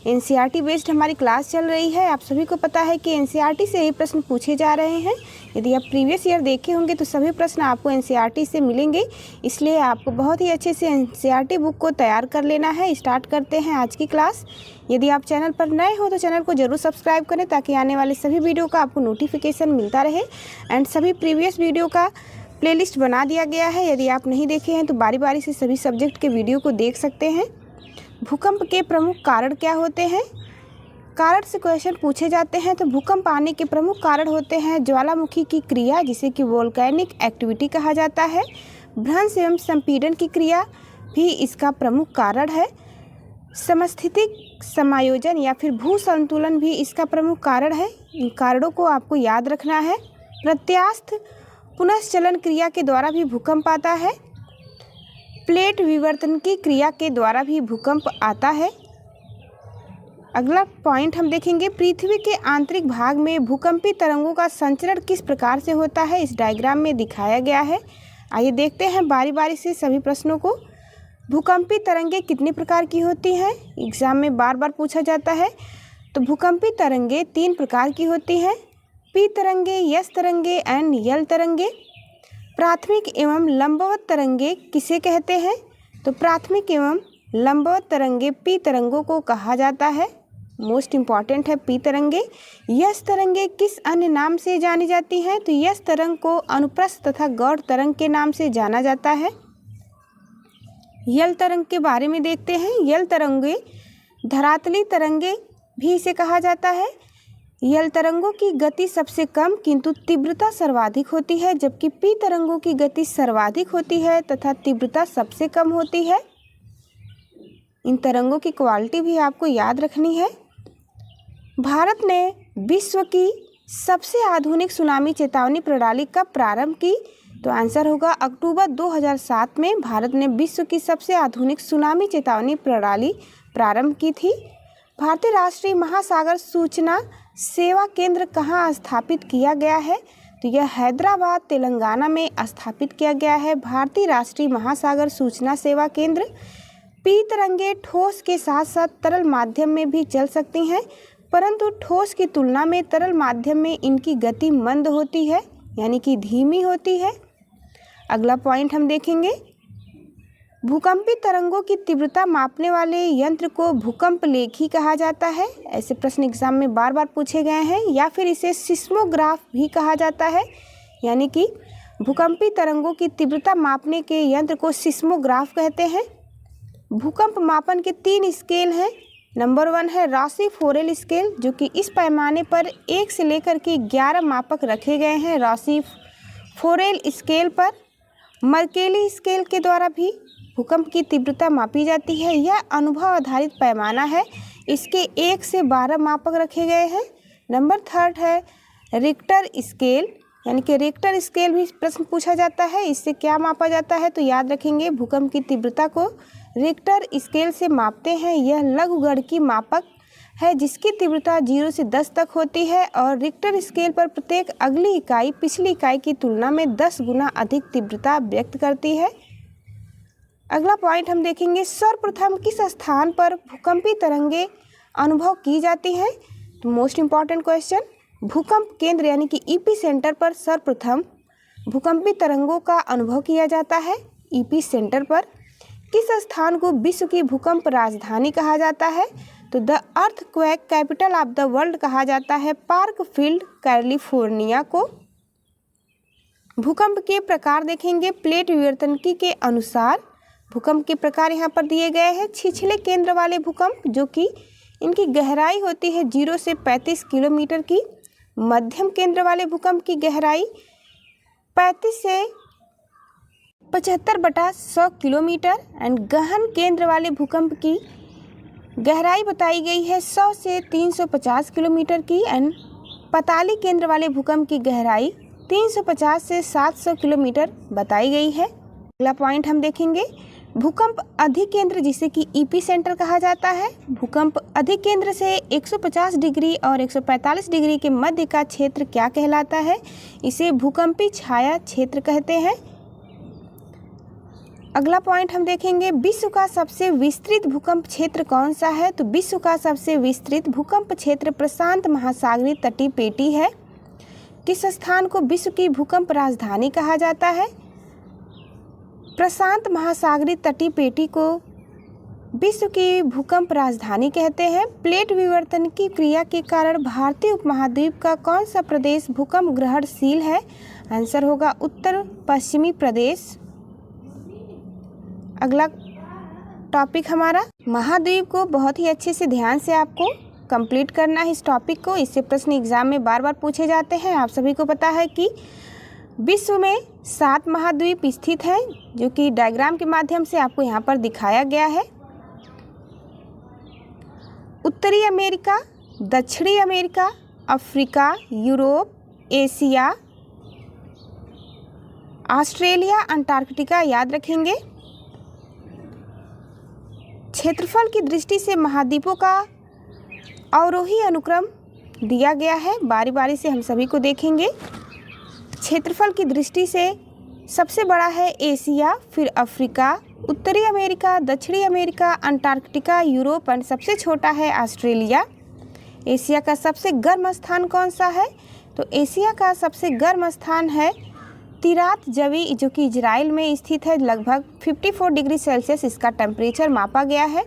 एनसीईआरटी बेस्ड हमारी क्लास चल रही है। आप सभी को पता है कि एनसीईआरटी से ही प्रश्न पूछे जा रहे हैं। यदि आप प्रीवियस ईयर देखे होंगे तो सभी प्रश्न आपको एनसीईआरटी से मिलेंगे, इसलिए आपको बहुत ही अच्छे से एनसीईआरटी बुक को तैयार कर लेना है। स्टार्ट करते हैं आज की क्लास। यदि आप चैनल पर नए हो तो चैनल को जरूर सब्सक्राइब करें, ताकि आने वाले सभी वीडियो का आपको नोटिफिकेशन मिलता रहे। एंड सभी प्रीवियस वीडियो का प्लेलिस्ट बना दिया गया है, यदि आप नहीं देखे हैं तो बारी बारी से सभी सब्जेक्ट के वीडियो को देख सकते हैं। भूकंप के प्रमुख कारण क्या होते हैं? कारण से क्वेश्चन पूछे जाते हैं तो भूकंप आने के प्रमुख कारण होते हैं ज्वालामुखी की क्रिया, जिसे कि वोल्केनिक एक्टिविटी कहा जाता है। भ्रंश एवं संपीड़न की क्रिया भी इसका प्रमुख कारण है। समस्थितिक समायोजन या फिर भू संतुलन भी इसका प्रमुख कारण है। इन कारणों को आपको याद रखना है। प्रत्यास्थ पुनश्चलन क्रिया के द्वारा भी भूकंप आता है। प्लेट विवर्तन की क्रिया के द्वारा भी भूकंप आता है। अगला पॉइंट हम देखेंगे, पृथ्वी के आंतरिक भाग में भूकंपी तरंगों का संचरण किस प्रकार से होता है, इस डायग्राम में दिखाया गया है। आइए देखते हैं बारी बारी से सभी प्रश्नों को। भूकंपी तरंगे कितने प्रकार की होती हैं, एग्जाम में बार बार पूछा जाता है। तो भूकंपी तरंगे 3 प्रकार की होती हैं, पी तरंगे, यस तरंगे एंड यल तरंगे। प्राथमिक एवं लंबवत तरंगे किसे कहते हैं, तो प्राथमिक एवं लंबवत तरंगे पी तरंगों को कहा जाता है। मोस्ट इम्पॉर्टेंट है पी तरंगे। यस तरंगे किस अन्य नाम से जानी जाती हैं, तो यस तरंग को अनुप्रस्थ तथा गौड़ तरंग के नाम से जाना जाता है। यल तरंग के बारे में देखते हैं। यल तरंगे धरातली तरंगे भी इसे कहा जाता है। यल तरंगों की गति सबसे कम किंतु तीव्रता सर्वाधिक होती है, जबकि पी तरंगों की गति सर्वाधिक होती है तथा तीव्रता सबसे कम होती है। इन तरंगों की क्वालिटी भी आपको याद रखनी है। भारत ने विश्व की सबसे आधुनिक सुनामी चेतावनी प्रणाली कब प्रारंभ की, तो आंसर होगा अक्टूबर 2007 में भारत ने विश्व की सबसे आधुनिक सुनामी चेतावनी प्रणाली प्रारंभ की थी। भारतीय राष्ट्रीय महासागर सूचना सेवा केंद्र कहाँ स्थापित किया गया है, तो यह हैदराबाद तेलंगाना में स्थापित किया गया है भारतीय राष्ट्रीय महासागर सूचना सेवा केंद्र। पी तरंगे ठोस के साथ साथ तरल माध्यम में भी चल सकती हैं, परंतु ठोस की तुलना में तरल माध्यम में इनकी गति मंद होती है, यानी कि धीमी होती है। अगला पॉइंट हम देखेंगे, भूकंपी तरंगों की तीव्रता मापने वाले यंत्र को भूकंप लेखी कहा जाता है। ऐसे प्रश्न एग्जाम में बार बार पूछे गए हैं। या फिर इसे सिस्मोग्राफ भी कहा जाता है, यानी कि भूकंपी तरंगों की तीव्रता मापने के यंत्र को सिस्मोग्राफ कहते हैं। भूकंप मापन के 3 स्केल हैं। नंबर 1 है रॉसी फोरेल स्केल, जो कि इस पैमाने पर 1 से लेकर के 11 मापक रखे गए हैं रॉसी फोरेल स्केल पर। मर्केली स्केल के द्वारा भी भूकंप की तीव्रता मापी जाती है। यह अनुभव आधारित पैमाना है, इसके 1 से 12 मापक रखे गए हैं। नंबर 3 है रिक्टर स्केल, यानी कि रिक्टर स्केल भी प्रश्न पूछा जाता है। इससे क्या मापा जाता है, तो याद रखेंगे भूकंप की तीव्रता को रिक्टर स्केल से मापते हैं। यह लघुगणकी मापक है जिसकी तीव्रता 0 से 10 तक होती है और रिक्टर स्केल पर प्रत्येक अगली इकाई पिछली इकाई की तुलना में 10 गुना अधिक तीव्रता व्यक्त करती है। अगला पॉइंट हम देखेंगे, सर्वप्रथम किस स्थान पर भूकंपी तरंगे अनुभव की जाती हैं, तो मोस्ट इम्पॉर्टेंट क्वेश्चन, भूकंप केंद्र यानी कि ईपी सेंटर पर सर्वप्रथम भूकंपी तरंगों का अनुभव किया जाता है। ईपी सेंटर पर किस स्थान को विश्व की भूकंप राजधानी कहा जाता है, तो the earthquake capital of the world कहा जाता है पार्कफील्ड कैलिफोर्निया को। भूकंप के प्रकार देखेंगे, प्लेट विवर्तनिकी के अनुसार भूकंप के प्रकार यहाँ पर दिए गए हैं। छिछले केंद्र वाले भूकंप, जो कि इनकी गहराई होती है 0 से 35 किलोमीटर की। मध्यम केंद्र वाले भूकंप की गहराई 35 से 75/100 किलोमीटर एंड गहन केंद्र वाले भूकंप की गहराई बताई गई है 100 से 350 किलोमीटर की एंड पताली केंद्र वाले भूकंप की गहराई 350 से 700 किलोमीटर बताई गई है। अगला पॉइंट हम देखेंगे, भूकंप अधिकेंद्र जिसे कि ईपी सेंटर कहा जाता है। भूकंप अधिकेंद्र से 150 डिग्री और 145 डिग्री के मध्य का क्षेत्र क्या कहलाता है, इसे भूकंपी छाया क्षेत्र कहते हैं। अगला पॉइंट हम देखेंगे, विश्व का सबसे विस्तृत भूकंप क्षेत्र कौन सा है, तो विश्व का सबसे विस्तृत भूकंप क्षेत्र प्रशांत महासागरीय तटीय पेटी है। किस स्थान को विश्व की भूकंप राजधानी कहा जाता है, प्रशांत महासागरीय तटीय पेटी को विश्व की भूकंप राजधानी कहते हैं। प्लेट विवर्तन की क्रिया के कारण भारतीय उपमहाद्वीप का कौन सा प्रदेश भूकंप ग्रहणशील है, आंसर होगा उत्तर पश्चिमी प्रदेश। अगला टॉपिक हमारा महाद्वीप को बहुत ही अच्छे से ध्यान से आपको कंप्लीट करना है इस टॉपिक को। इससे प्रश्न एग्जाम में बार बार पूछे जाते हैं। आप सभी को पता है कि विश्व में 7 महाद्वीप स्थित हैं, जो कि डायग्राम के माध्यम से आपको यहाँ पर दिखाया गया है। उत्तरी अमेरिका, दक्षिणी America, Africa, Europe, Asia, Australia, Antarctica याद रखेंगे। क्षेत्रफल की दृष्टि से महाद्वीपों का अवरोही अनुक्रम दिया गया है, बारी बारी से हम सभी को देखेंगे। क्षेत्रफल की दृष्टि से सबसे बड़ा है एशिया, फिर अफ्रीका, उत्तरी अमेरिका, दक्षिणी अमेरिका, अंटार्कटिका, यूरोप एंड सबसे छोटा है ऑस्ट्रेलिया। एशिया का सबसे गर्म स्थान कौन सा है? तो एशिया का सबसे गर्म स्थान है तिरात जवी, जो कि इजराइल में स्थित है। लगभग 54 डिग्री सेल्सियस इसका टेम्परेचर मापा गया है।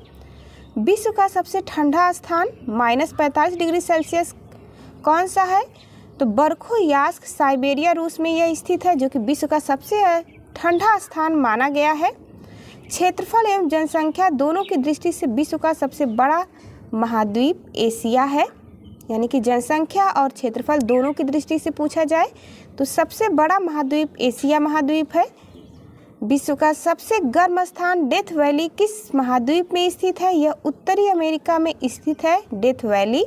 विश्व का सबसे ठंडा स्थान -45 डिग्री सेल्सियस कौन सा है? तो बर्खोयास्क, साइबेरिया, रूस में यह स्थित है, जो कि विश्व का सबसे ठंडा स्थान माना गया है। क्षेत्रफल एवं जनसंख्या दोनों की दृष्टि से विश्व का सबसे बड़ा महाद्वीप एशिया है। यानी कि जनसंख्या और क्षेत्रफल दोनों की दृष्टि से पूछा जाए तो सबसे बड़ा महाद्वीप एशिया महाद्वीप है। विश्व का सबसे गर्म स्थान डेथ वैली किस महाद्वीप में स्थित है? यह उत्तरी अमेरिका में स्थित है, डेथ वैली।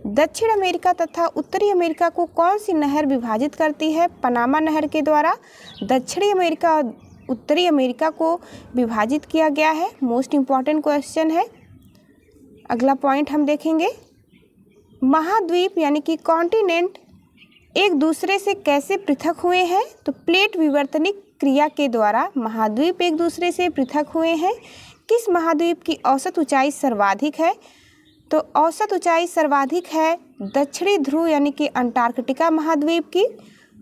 दक्षिण अमेरिका तथा उत्तरी अमेरिका को कौन सी नहर विभाजित करती है? पनामा नहर के द्वारा दक्षिणी अमेरिका और उत्तरी अमेरिका को विभाजित किया गया है। मोस्ट इम्पॉर्टेंट क्वेश्चन है। अगला पॉइंट हम देखेंगे, महाद्वीप यानी कि कॉन्टिनेंट एक दूसरे से कैसे पृथक हुए हैं? तो प्लेट विवर्तनिक क्रिया के द्वारा महाद्वीप एक दूसरे से पृथक हुए हैं। किस महाद्वीप की औसत ऊंचाई सर्वाधिक है? तो औसत ऊंचाई सर्वाधिक है दक्षिणी ध्रुव यानी कि अंटार्कटिका महाद्वीप की।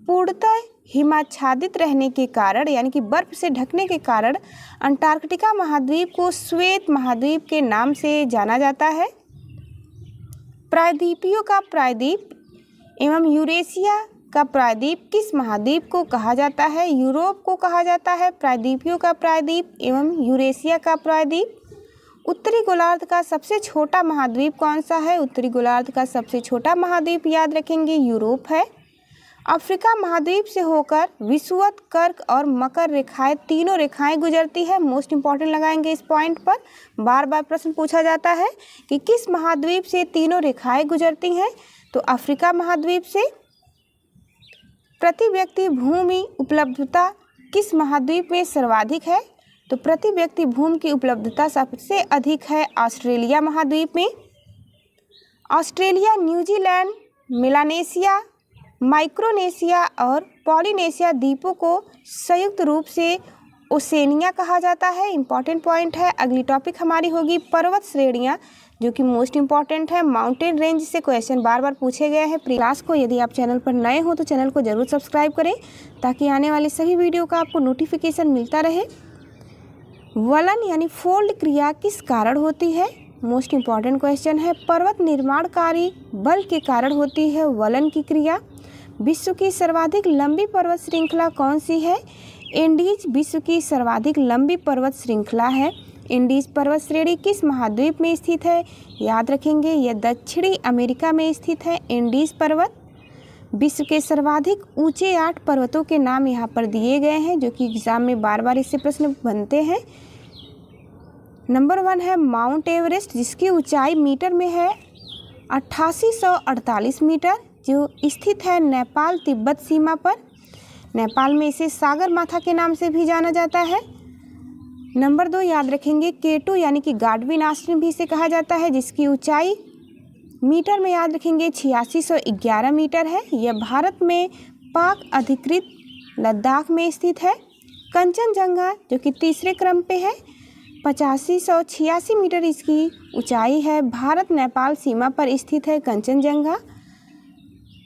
पूर्णतः हिमाच्छादित रहने के कारण यानी कि बर्फ से ढकने के कारण अंटार्कटिका महाद्वीप को श्वेत महाद्वीप के नाम से जाना जाता है। प्रायद्वीपियों का प्रायद्वीप एवं यूरेशिया का प्रायद्वीप किस महाद्वीप को कहा जाता है? यूरोप को कहा जाता है प्रायद्वीपियों का प्रायद्वीप एवं यूरेशिया का प्रायद्वीप। उत्तरी गोलार्ध का सबसे छोटा महाद्वीप कौन सा है? उत्तरी गोलार्ध का सबसे छोटा महाद्वीप याद रखेंगे यूरोप है। अफ्रीका महाद्वीप से होकर विषुवत, कर्क और मकर रेखाएं, तीनों रेखाएं गुजरती है। मोस्ट इंपॉर्टेंट लगाएंगे इस पॉइंट पर। बार बार प्रश्न पूछा जाता है कि किस महाद्वीप से तीनों रेखाएं गुजरती हैं? तो अफ्रीका महाद्वीप से। प्रति व्यक्ति भूमि उपलब्धता किस महाद्वीप में सर्वाधिक है? तो प्रति व्यक्ति भूमि की उपलब्धता सबसे अधिक है ऑस्ट्रेलिया महाद्वीप में। ऑस्ट्रेलिया, न्यूजीलैंड, मेलानेशिया, माइक्रोनेशिया और पॉलिनेशिया द्वीपों को संयुक्त रूप से ओसेनिया कहा जाता है। इंपॉर्टेंट पॉइंट है। अगली टॉपिक हमारी होगी पर्वत श्रेणियाँ, जो कि मोस्ट इंपॉर्टेंट है। माउंटेन रेंज से क्वेश्चन बार बार पूछे गए हैं क्लास को। यदि आप चैनल पर नए हो तो चैनल को जरूर सब्सक्राइब करें ताकि आने वाली सभी वीडियो का आपको नोटिफिकेशन मिलता रहे। वलन यानी फोल्ड क्रिया किस कारण होती है? मोस्ट इंपॉर्टेंट क्वेश्चन है। पर्वत निर्माणकारी बल के कारण होती है वलन की क्रिया। विश्व की सर्वाधिक लंबी पर्वत श्रृंखला कौन सी है? एंडीज विश्व की सर्वाधिक लंबी पर्वत श्रृंखला है। एंडीज पर्वत श्रेणी किस महाद्वीप में स्थित है? याद रखेंगे यह दक्षिणी अमेरिका में स्थित है एंडीज पर्वत। विश्व के सर्वाधिक ऊंचे 8 पर्वतों के नाम यहाँ पर दिए गए हैं, जो कि एग्जाम में बार बार इससे प्रश्न बनते हैं। नंबर 1 है माउंट एवरेस्ट, जिसकी ऊंचाई मीटर में है 8848 मीटर, जो स्थित है नेपाल तिब्बत सीमा पर। नेपाल में इसे सागर माथा के नाम से भी जाना जाता है। नंबर 2 याद रखेंगे केटू यानी कि गाडविन आश्रम भी इसे कहा जाता है, जिसकी ऊंचाई मीटर में याद रखेंगे 8611 मीटर है। यह भारत में पाक अधिकृत लद्दाख में स्थित है। कंचनजंगा जो कि तीसरे क्रम पे है, 8586 मीटर इसकी ऊंचाई है। भारत नेपाल सीमा पर स्थित है कंचनजंगा।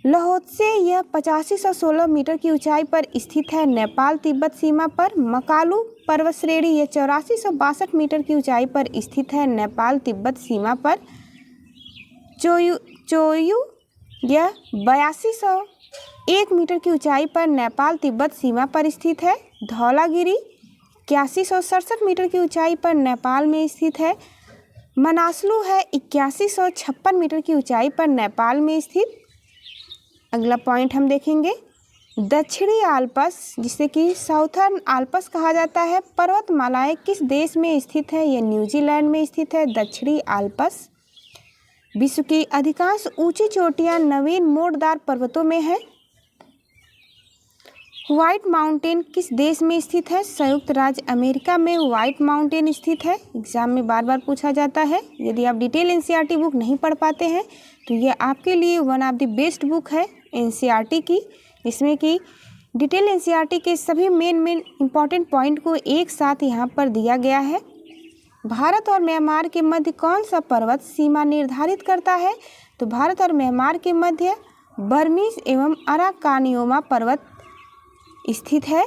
लाओत्से यह 8516 मीटर की ऊंचाई पर स्थित है नेपाल तिब्बत सीमा पर। मकालू पर्वत श्रेणी यह 8462 मीटर की ऊंचाई पर स्थित है नेपाल तिब्बत सीमा पर। चोयू यह 8201 मीटर की ऊंचाई पर नेपाल तिब्बत सीमा पर स्थित है। धौलागिरी 8167 मीटर की ऊंचाई पर नेपाल में स्थित है। मनासलू है 8156 मीटर की ऊंचाई पर नेपाल में स्थित। अगला पॉइंट हम देखेंगे दक्षिणी आल्प्स, जिसे कि साउथर्न आल्प्स कहा जाता है। पर्वतमालाएं किस देश में स्थित है? यह न्यूजीलैंड में स्थित है दक्षिणी आल्प्स। विश्व की अधिकांश ऊंची चोटियां नवीन मोड़दार पर्वतों में है। व्हाइट माउंटेन किस देश में स्थित है? संयुक्त राज्य अमेरिका में व्हाइट माउंटेन स्थित है। एग्जाम में बार बार पूछा जाता है। यदि आप डिटेल एनसीईआरटी बुक नहीं पढ़ पाते हैं तो ये आपके लिए one of the best book है एनसीईआरटी की, जिसमें कि डिटेल एनसीईआरटी के सभी मेन इंपॉर्टेंट पॉइंट को एक साथ यहाँ पर दिया गया है। भारत और म्यांमार के मध्य कौन सा पर्वत सीमा निर्धारित करता है? तो भारत और म्यांमार के मध्य बर्मीज एवं अराकानियोमा पर्वत स्थित है।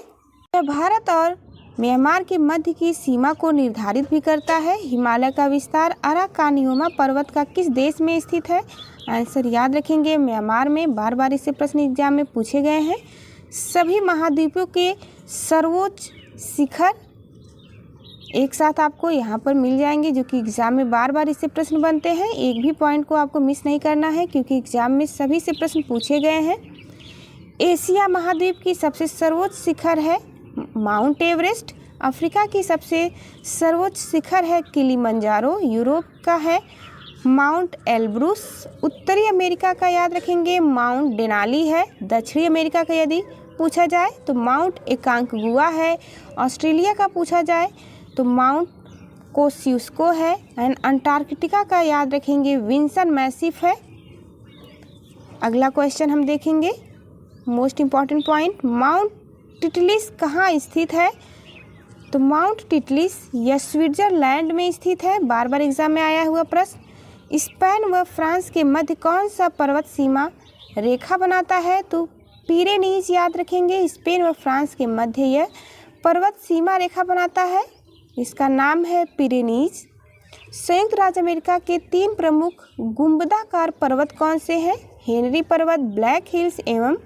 यह भारत और म्यांमार के मध्य की सीमा को निर्धारित भी करता है। हिमालय का विस्तार अराकानियोमा पर्वत का किस देश में स्थित है? आंसर याद रखेंगे, म्यांमार में। बार बार इससे प्रश्न एग्जाम में पूछे गए हैं। सभी महाद्वीपों के सर्वोच्च शिखर एक साथ आपको यहाँ पर मिल जाएंगे, जो कि एग्जाम में बार बार इससे प्रश्न बनते हैं। एक भी पॉइंट को आपको मिस नहीं करना है, क्योंकि एग्जाम में सभी से प्रश्न पूछे गए हैं। एशिया महाद्वीप की सबसे सर्वोच्च शिखर है माउंट एवरेस्ट। अफ्रीका की सबसे सर्वोच्च शिखर है किलिमंजारो। यूरोप का है माउंट एल्ब्रूस। उत्तरी अमेरिका का याद रखेंगे माउंट डेनाली है। दक्षिणी अमेरिका का यदि पूछा जाए तो माउंट एकांकगुआ है। ऑस्ट्रेलिया का पूछा जाए तो माउंट कोस्सियुस्को है। एंड अंटार्कटिका का याद रखेंगे विंसन मैसिफ है। अगला क्वेश्चन हम देखेंगे, most important point, mount Titlis कहाँ स्थित है? तो माउंट टिटलिस यह स्विट्जरलैंड में स्थित है। बार बार एग्जाम में आया हुआ प्रश्न। स्पेन व फ्रांस के मध्य कौन सा पर्वत सीमा रेखा बनाता है? तो पिरेनीज याद रखेंगे। स्पेन व फ्रांस के मध्य यह पर्वत सीमा रेखा बनाता है, इसका नाम है पिरेनीज। संयुक्त राज्य अमेरिका के 3 प्रमुख गुंबदाकार पर्वत कौन से हैं? हेनरी पर्वत, ब्लैक हिल्स एवं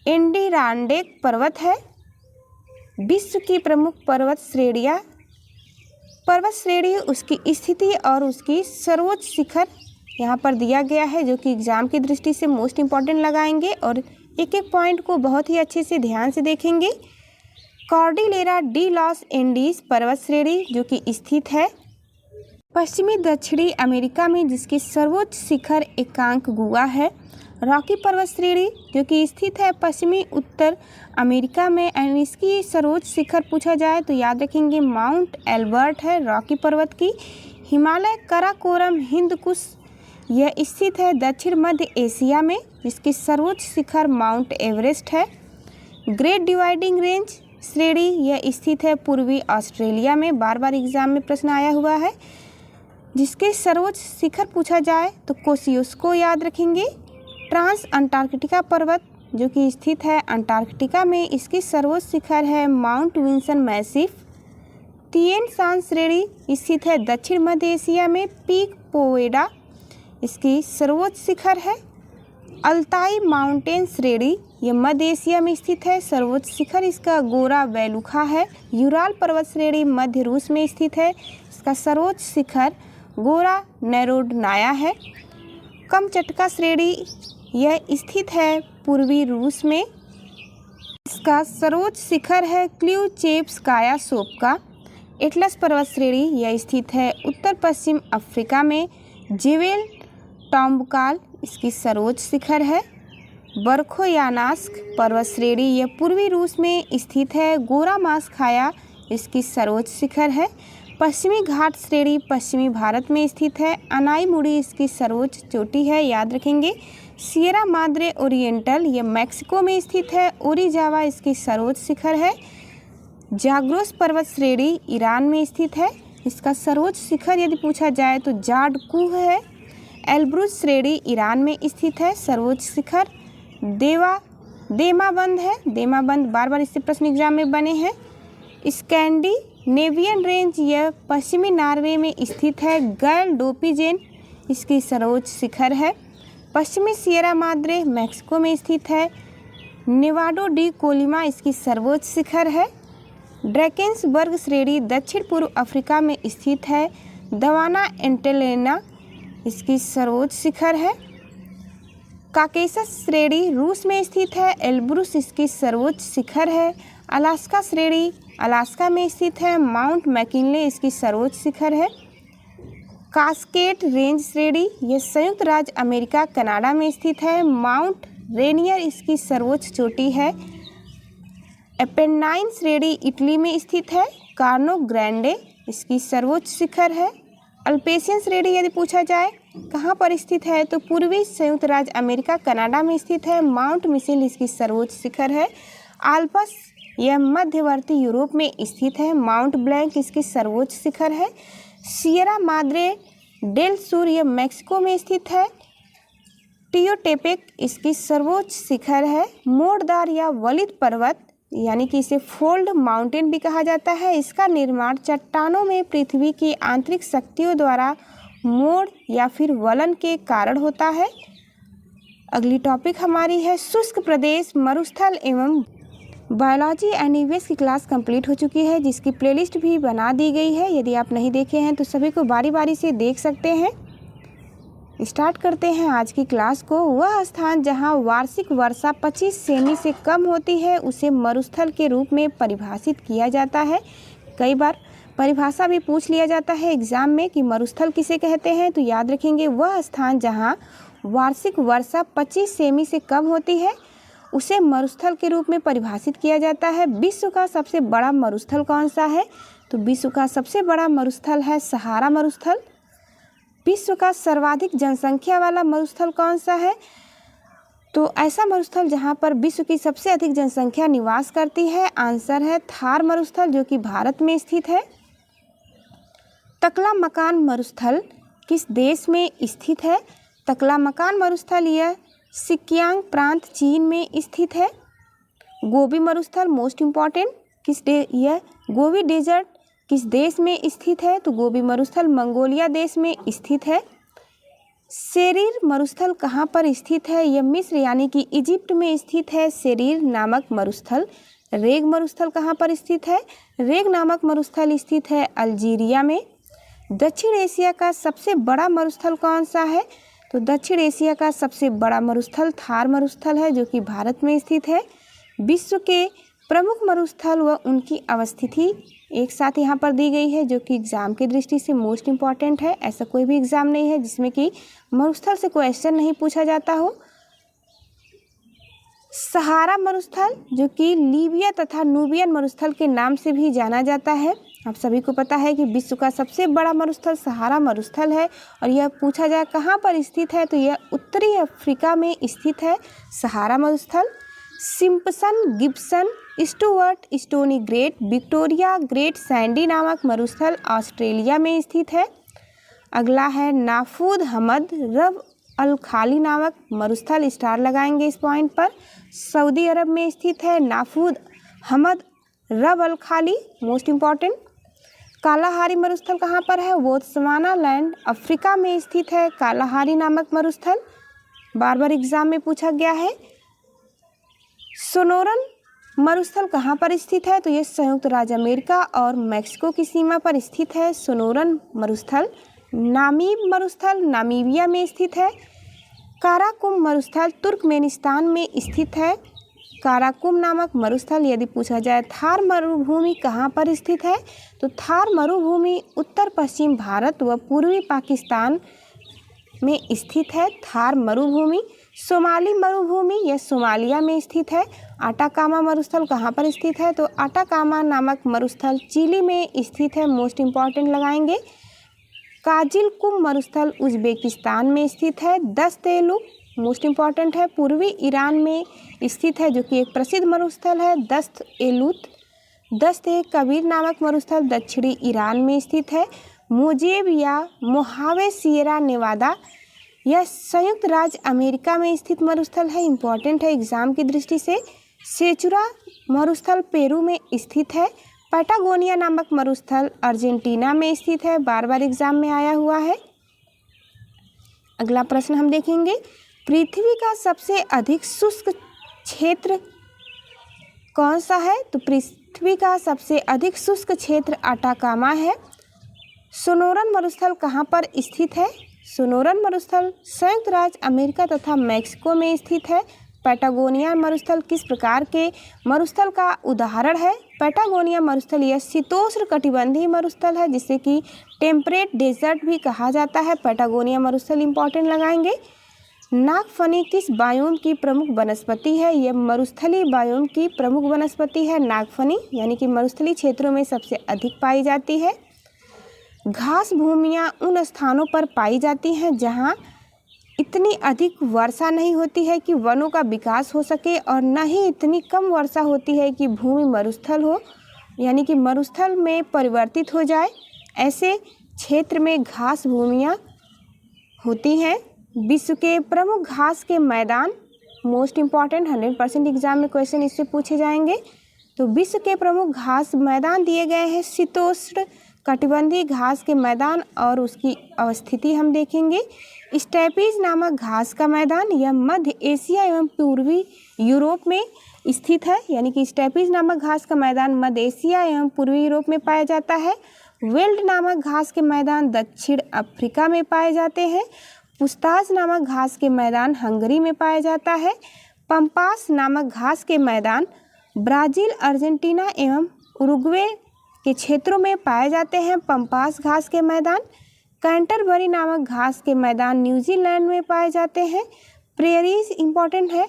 एडिरानडेक पर्वत है। विश्व की प्रमुख पर्वत श्रेणियाँ, पर्वत श्रेणी, उसकी स्थिति और उसकी सर्वोच्च शिखर यहाँ पर दिया गया है, जो कि एग्जाम की दृष्टि से मोस्ट इम्पॉर्टेंट लगाएंगे और एक एक पॉइंट को बहुत ही अच्छे से ध्यान से देखेंगे। कॉर्डिलेरा डी लॉस एंडीज पर्वत श्रेणी जो कि स्थित है पश्चिमी दक्षिणी अमेरिका में, जिसकी सर्वोच्च शिखर एकांकगुआ है। रॉकी पर्वत श्रेणी जो कि स्थित है पश्चिमी उत्तर अमेरिका में, एंड इसकी सर्वोच्च शिखर पूछा जाए तो याद रखेंगे माउंट एल्बर्ट है रॉकी पर्वत की। हिमालय कराकोरम हिंदकुश यह स्थित है दक्षिण मध्य एशिया में, जिसकी सर्वोच्च शिखर माउंट एवरेस्ट है। ग्रेट डिवाइडिंग रेंज श्रेणी यह स्थित है पूर्वी ऑस्ट्रेलिया में। बार बार एग्जाम में प्रश्न आया हुआ है। जिसके सर्वोच्च शिखर पूछा जाए तो कोस्सियुस्को याद रखेंगे। ट्रांस अंटार्कटिका पर्वत जो कि स्थित है अंटार्कटिका में, इसकी सर्वोच्च शिखर है माउंट विंसन मैसिफ। तिएन शान श्रेणी स्थित है दक्षिण मध्य एशिया में। पीक पोवेडा इसकी सर्वोच्च शिखर है। अल्ताई माउंटेन श्रेणी यह मध्य एशिया में स्थित है, सर्वोच्च शिखर इसका गोरा वेलुखा है। यूराल पर्वत श्रेणी मध्य रूस में स्थित है, इसका सर्वोच्च शिखर गोरा नेरोडनाया है। कमचटका श्रेणी यह स्थित है पूर्वी रूस में, इसका सर्वोच्च शिखर है क्ल्यूचेव्स्काया सोपका। एटलस पर्वत श्रेणी यह स्थित है उत्तर पश्चिम अफ्रीका में। जेवेल टॉम्बकाल इसकी सर्वोच्च शिखर है। बरखोयानास्क पर्वत श्रेणी यह पूर्वी रूस में स्थित है। गोरा मास्खाया इसकी सर्वोच्च शिखर है। पश्चिमी घाट श्रेणी पश्चिमी भारत में स्थित है। अनाईमुड़ी इसकी सर्वोच्च चोटी है, याद रखेंगे। सियरा माद्रे ओरिएंटल यह मैक्सिको में स्थित है। ओरिजावा इसकी सर्वोच्च शिखर है। जाग्रोस पर्वत श्रेणी ईरान में स्थित है, इसका सर्वोच्च शिखर यदि पूछा जाए तो जाड कुह है। एल्ब्रूज श्रेणी ईरान में स्थित है, सर्वोच्च शिखर देमाबंद है। देमाबंद बार बार इससे प्रश्न एग्जाम में बने हैं। स्कैंडिनेवियन रेंज यह पश्चिमी नॉर्वे में स्थित है। गैल डोपिजेन इसकी सर्वोच्च शिखर है। पश्चिमी सियरा माद्रे मैक्सिको में स्थित है। नेवाडो डी कोलिमा इसकी सर्वोच्च शिखर है। ड्रैकेंसबर्ग श्रेणी दक्षिण पूर्व अफ्रीका में स्थित है। दवाना एंटेलेना इसकी सर्वोच्च शिखर है। काकेसस श्रेणी रूस में स्थित है। एल्ब्रूस इसकी सर्वोच्च शिखर है। अलास्का श्रेणी अलास्का में स्थित है। माउंट मैकिनले इसकी सर्वोच्च शिखर है। कास्केड रेंज श्रेणी यह संयुक्त राज्य अमेरिका कनाडा में स्थित है। माउंट रेनियर इसकी सर्वोच्च चोटी है। एपेनाइन श्रेणी इटली में स्थित है। कार्नो ग्रैंडे इसकी सर्वोच्च शिखर है। अल्पेशियन श्रेणी यदि पूछा जाए कहाँ पर स्थित है तो पूर्वी संयुक्त राज्य अमेरिका कनाडा में स्थित है। माउंट मिशेल इसकी सर्वोच्च शिखर है। आल्प्स यह मध्यवर्ती यूरोप में स्थित है। माउंट ब्लैंक इसकी सर्वोच्च शिखर है। सियरा माद्रे डेल सुर यह मैक्सिको में स्थित है। टियोटेपेक इसकी सर्वोच्च शिखर है। मोड़दार या वलित पर्वत यानी कि इसे फोल्ड माउंटेन भी कहा जाता है। इसका निर्माण चट्टानों में पृथ्वी की आंतरिक शक्तियों द्वारा मोड़ या फिर वलन के कारण होता है। अगली टॉपिक हमारी है शुष्क प्रदेश, मरुस्थल एवं बायोलॉजी एंड ईवीएस की क्लास कंप्लीट हो चुकी है, जिसकी प्लेलिस्ट भी बना दी गई है। यदि आप नहीं देखे हैं तो सभी को बारी बारी से देख सकते हैं। स्टार्ट करते हैं आज की क्लास को। वह स्थान जहां वार्षिक वर्षा 25 सेमी से कम होती है उसे मरुस्थल के रूप में परिभाषित किया जाता है। कई बार परिभाषा भी पूछ लिया जाता है एग्जाम में कि मरुस्थल किसे कहते हैं, तो याद रखेंगे वह स्थान जहां वार्षिक वर्षा 25 सेमी से कम होती है उसे मरुस्थल के रूप में परिभाषित किया जाता है। विश्व का सबसे बड़ा मरुस्थल कौन सा है, तो विश्व का सबसे बड़ा मरुस्थल है सहारा मरुस्थल। विश्व का सर्वाधिक जनसंख्या वाला मरुस्थल कौन सा है, तो ऐसा मरुस्थल जहां पर विश्व की सबसे अधिक जनसंख्या निवास करती है, आंसर है थार मरुस्थल जो कि भारत में स्थित है। तकलामकान मरुस्थल किस देश में स्थित है, तकलामकान मरुस्थल यह सिक्यांग प्रांत चीन में स्थित है। गोबी मरुस्थल मोस्ट इम्पॉर्टेंट यह गोबी डेजर्ट किस देश में स्थित है, तो गोबी मरुस्थल मंगोलिया देश में स्थित है। सेरीर मरुस्थल कहाँ पर स्थित है, यह मिस्र यानी कि इजिप्ट में स्थित है सेरीर नामक मरुस्थल। रेग मरुस्थल कहाँ पर स्थित है, रेग नामक मरुस्थल स्थित है अल्जीरिया में। दक्षिण एशिया का सबसे बड़ा मरुस्थल कौन सा है, तो दक्षिण एशिया का सबसे बड़ा मरुस्थल थार मरुस्थल है जो कि भारत में स्थित है। विश्व के प्रमुख मरुस्थल व उनकी अवस्थिति एक साथ यहाँ पर दी गई है जो कि एग्जाम की दृष्टि से मोस्ट इम्पॉर्टेंट है। ऐसा कोई भी एग्जाम नहीं है जिसमें कि मरुस्थल से क्वेश्चन नहीं पूछा जाता हो। सहारा मरुस्थल जो कि लीबिया तथा नूबियन मरुस्थल के नाम से भी जाना जाता है। आप सभी को पता है कि विश्व का सबसे बड़ा मरुस्थल सहारा मरुस्थल है और यह पूछा जाए कहाँ पर स्थित है तो यह उत्तरी अफ्रीका में स्थित है सहारा मरुस्थल। Simpson, Gibson, Stuart, stony great, Victoria great Sandy नामक मरुस्थल ऑस्ट्रेलिया में स्थित है। अगला है नाफूद हमद रब अल खाली नामक मरुस्थल, स्टार लगाएंगे इस पॉइंट पर, सऊदी अरब में स्थित है नाफूद हमद रब अल खाली मोस्ट इम्पॉर्टेंट। कालाहारी मरुस्थल कहाँ पर है, बोत्सवाना लैंड अफ्रीका में स्थित है कालाहारी नामक मरुस्थल, बार बार एग्जाम में पूछा गया है। सोनोरन मरुस्थल कहाँ पर स्थित है, तो ये संयुक्त राज्य अमेरिका और मैक्सिको की सीमा पर स्थित है सोनोरन मरुस्थल। नामीब मरुस्थल नामीबिया में स्थित है। काराकुम मरुस्थल तुर्कमेनिस्तान में स्थित है। काराकुम नामक मरुस्थल यदि पूछा जाए थार मरुभूमि कहाँ पर स्थित है, तो थार मरुभूमि उत्तर पश्चिम भारत व पूर्वी पाकिस्तान में स्थित है थार मरुभूमि। सोमाली मरुभूमि यह सोमालिया में स्थित है। आटाकामा मरुस्थल कहाँ पर स्थित है, तो आटाकामा नामक मरुस्थल चिली में स्थित है, मोस्ट इम्पॉर्टेंट लगाएंगे। काजिलकुम मरुस्थल उज्बेकिस्तान में स्थित है। दस्त-ए-लुक मोस्ट इम्पॉर्टेंट है, पूर्वी ईरान में स्थित है जो कि एक प्रसिद्ध मरुस्थल है दस्त-ए-लुत। दस्त-ए-कबीर नामक मरुस्थल दक्षिणी ईरान में स्थित है। मोजेब या मोहावे सिएरा नेवादा यह संयुक्त राज्य अमेरिका में स्थित मरुस्थल है, इम्पॉर्टेंट है एग्जाम की दृष्टि से। सेचुरा मरुस्थल पेरू में स्थित है। पैटागोनिया नामक मरुस्थल अर्जेंटीना में स्थित है, बार बार एग्जाम में आया हुआ है। अगला प्रश्न हम देखेंगे, पृथ्वी का सबसे अधिक शुष्क क्षेत्र कौन सा है, तो पृथ्वी का सबसे अधिक शुष्क क्षेत्र आटाकामा है। सोनोरन मरुस्थल कहाँ पर स्थित है, सोनोरन मरुस्थल संयुक्त राज्य अमेरिका तथा मैक्सिको में स्थित है। पैटागोनिया मरुस्थल किस प्रकार के मरुस्थल का उदाहरण है, पैटागोनिया मरुस्थल यह शीतोष्ण कटिबंधीय मरुस्थल है जिसे कि टेम्परेट डेजर्ट भी कहा जाता है। पैटागोनिया मरुस्थल इंपॉर्टेंट लगाएंगे। नागफनी किस बायोम की प्रमुख वनस्पति है? यह मरुस्थलीय बायोम की प्रमुख वनस्पति है नागफनी, यानी कि मरुस्थलीय क्षेत्रों में सबसे अधिक पाई जाती है। घास भूमियाँ उन स्थानों पर पाई जाती हैं जहाँ इतनी अधिक वर्षा नहीं होती है कि वनों का विकास हो सके और न ही इतनी कम वर्षा होती है कि भूमि मरुस्थल हो, यानी कि मरुस्थल में परिवर्तित हो जाए। ऐसे क्षेत्र में घास भूमियाँ होती हैं। विश्व के प्रमुख घास के मैदान, मोस्ट इम्पॉर्टेंट 100% एग्जाम में क्वेश्चन इससे पूछे जाएंगे। तो विश्व के प्रमुख घास मैदान दिए गए हैं शीतोष्ण कटिबंधीय घास के मैदान और उसकी अवस्थिति हम देखेंगे। स्टेपीज नामक घास का मैदान यह मध्य एशिया एवं पूर्वी यूरोप में स्थित है, यानी कि स्टेपीज नामक घास का मैदान मध्य एशिया एवं पूर्वी यूरोप में पाया जाता है। वेल्ड नामक घास के मैदान दक्षिण अफ्रीका में पाए जाते हैं। पुस्ताज नामक घास के मैदान हंगरी में पाया जाता है। पंपास नामक घास के मैदान ब्राज़ील, अर्जेंटीना एवं उरुग्वे के क्षेत्रों में पाए जाते हैं। पंपास घास के मैदान कैंटरबरी नामक घास के मैदान न्यूजीलैंड में पाए जाते हैं। प्रेयरीज इम्पॉर्टेंट है,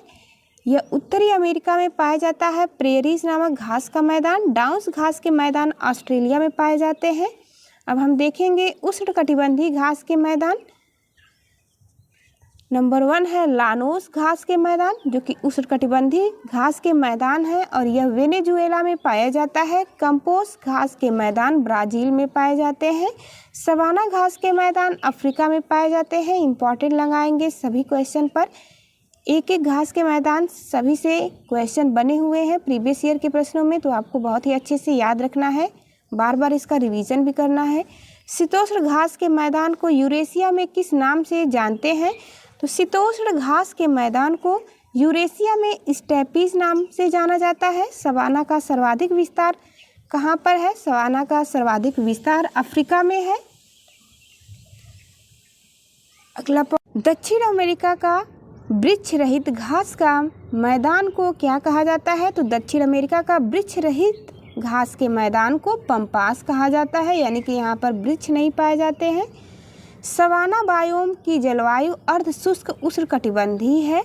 यह उत्तरी अमेरिका में पाया जाता है। प्रेयरीज नामक घास का मैदान डाउन्स घास के मैदान ऑस्ट्रेलिया में पाए जाते हैं। अब हम देखेंगे उष्णकटिबंधीय घास के मैदान। नंबर 1 है लानोस घास के मैदान, जो कि उष्णकटिबंधीय घास के मैदान है और यह वेनेजुएला में पाया जाता है। कंपोस घास के मैदान ब्राज़ील में पाए जाते हैं। सवाना घास के मैदान अफ्रीका में पाए जाते हैं। इम्पॉर्टेंट लगाएंगे सभी क्वेश्चन पर, एक एक घास के मैदान सभी से क्वेश्चन बने हुए हैं प्रीवियस ईयर के प्रश्नों में, तो आपको बहुत ही अच्छे से याद रखना है, बार बार इसका रिवीजन भी करना है। शीतोष्ण घास के मैदान को यूरेशिया में किस नाम से जानते हैं? तो शीतोष्ण घास के मैदान को यूरेशिया में स्टेपीज नाम से जाना जाता है। सवाना का सर्वाधिक विस्तार कहाँ पर है? सवाना का सर्वाधिक विस्तार अफ्रीका में है। अगला दक्षिण अमेरिका का वृक्ष रहित घास का मैदान को क्या कहा जाता है? तो दक्षिण अमेरिका का वृक्ष रहित घास के मैदान को पंपास कहा जाता है, यानी कि यहाँ पर वृक्ष नहीं पाए जाते हैं। सवाना बायोम की जलवायु अर्ध शुष्क उष्णकटिबंधीय है।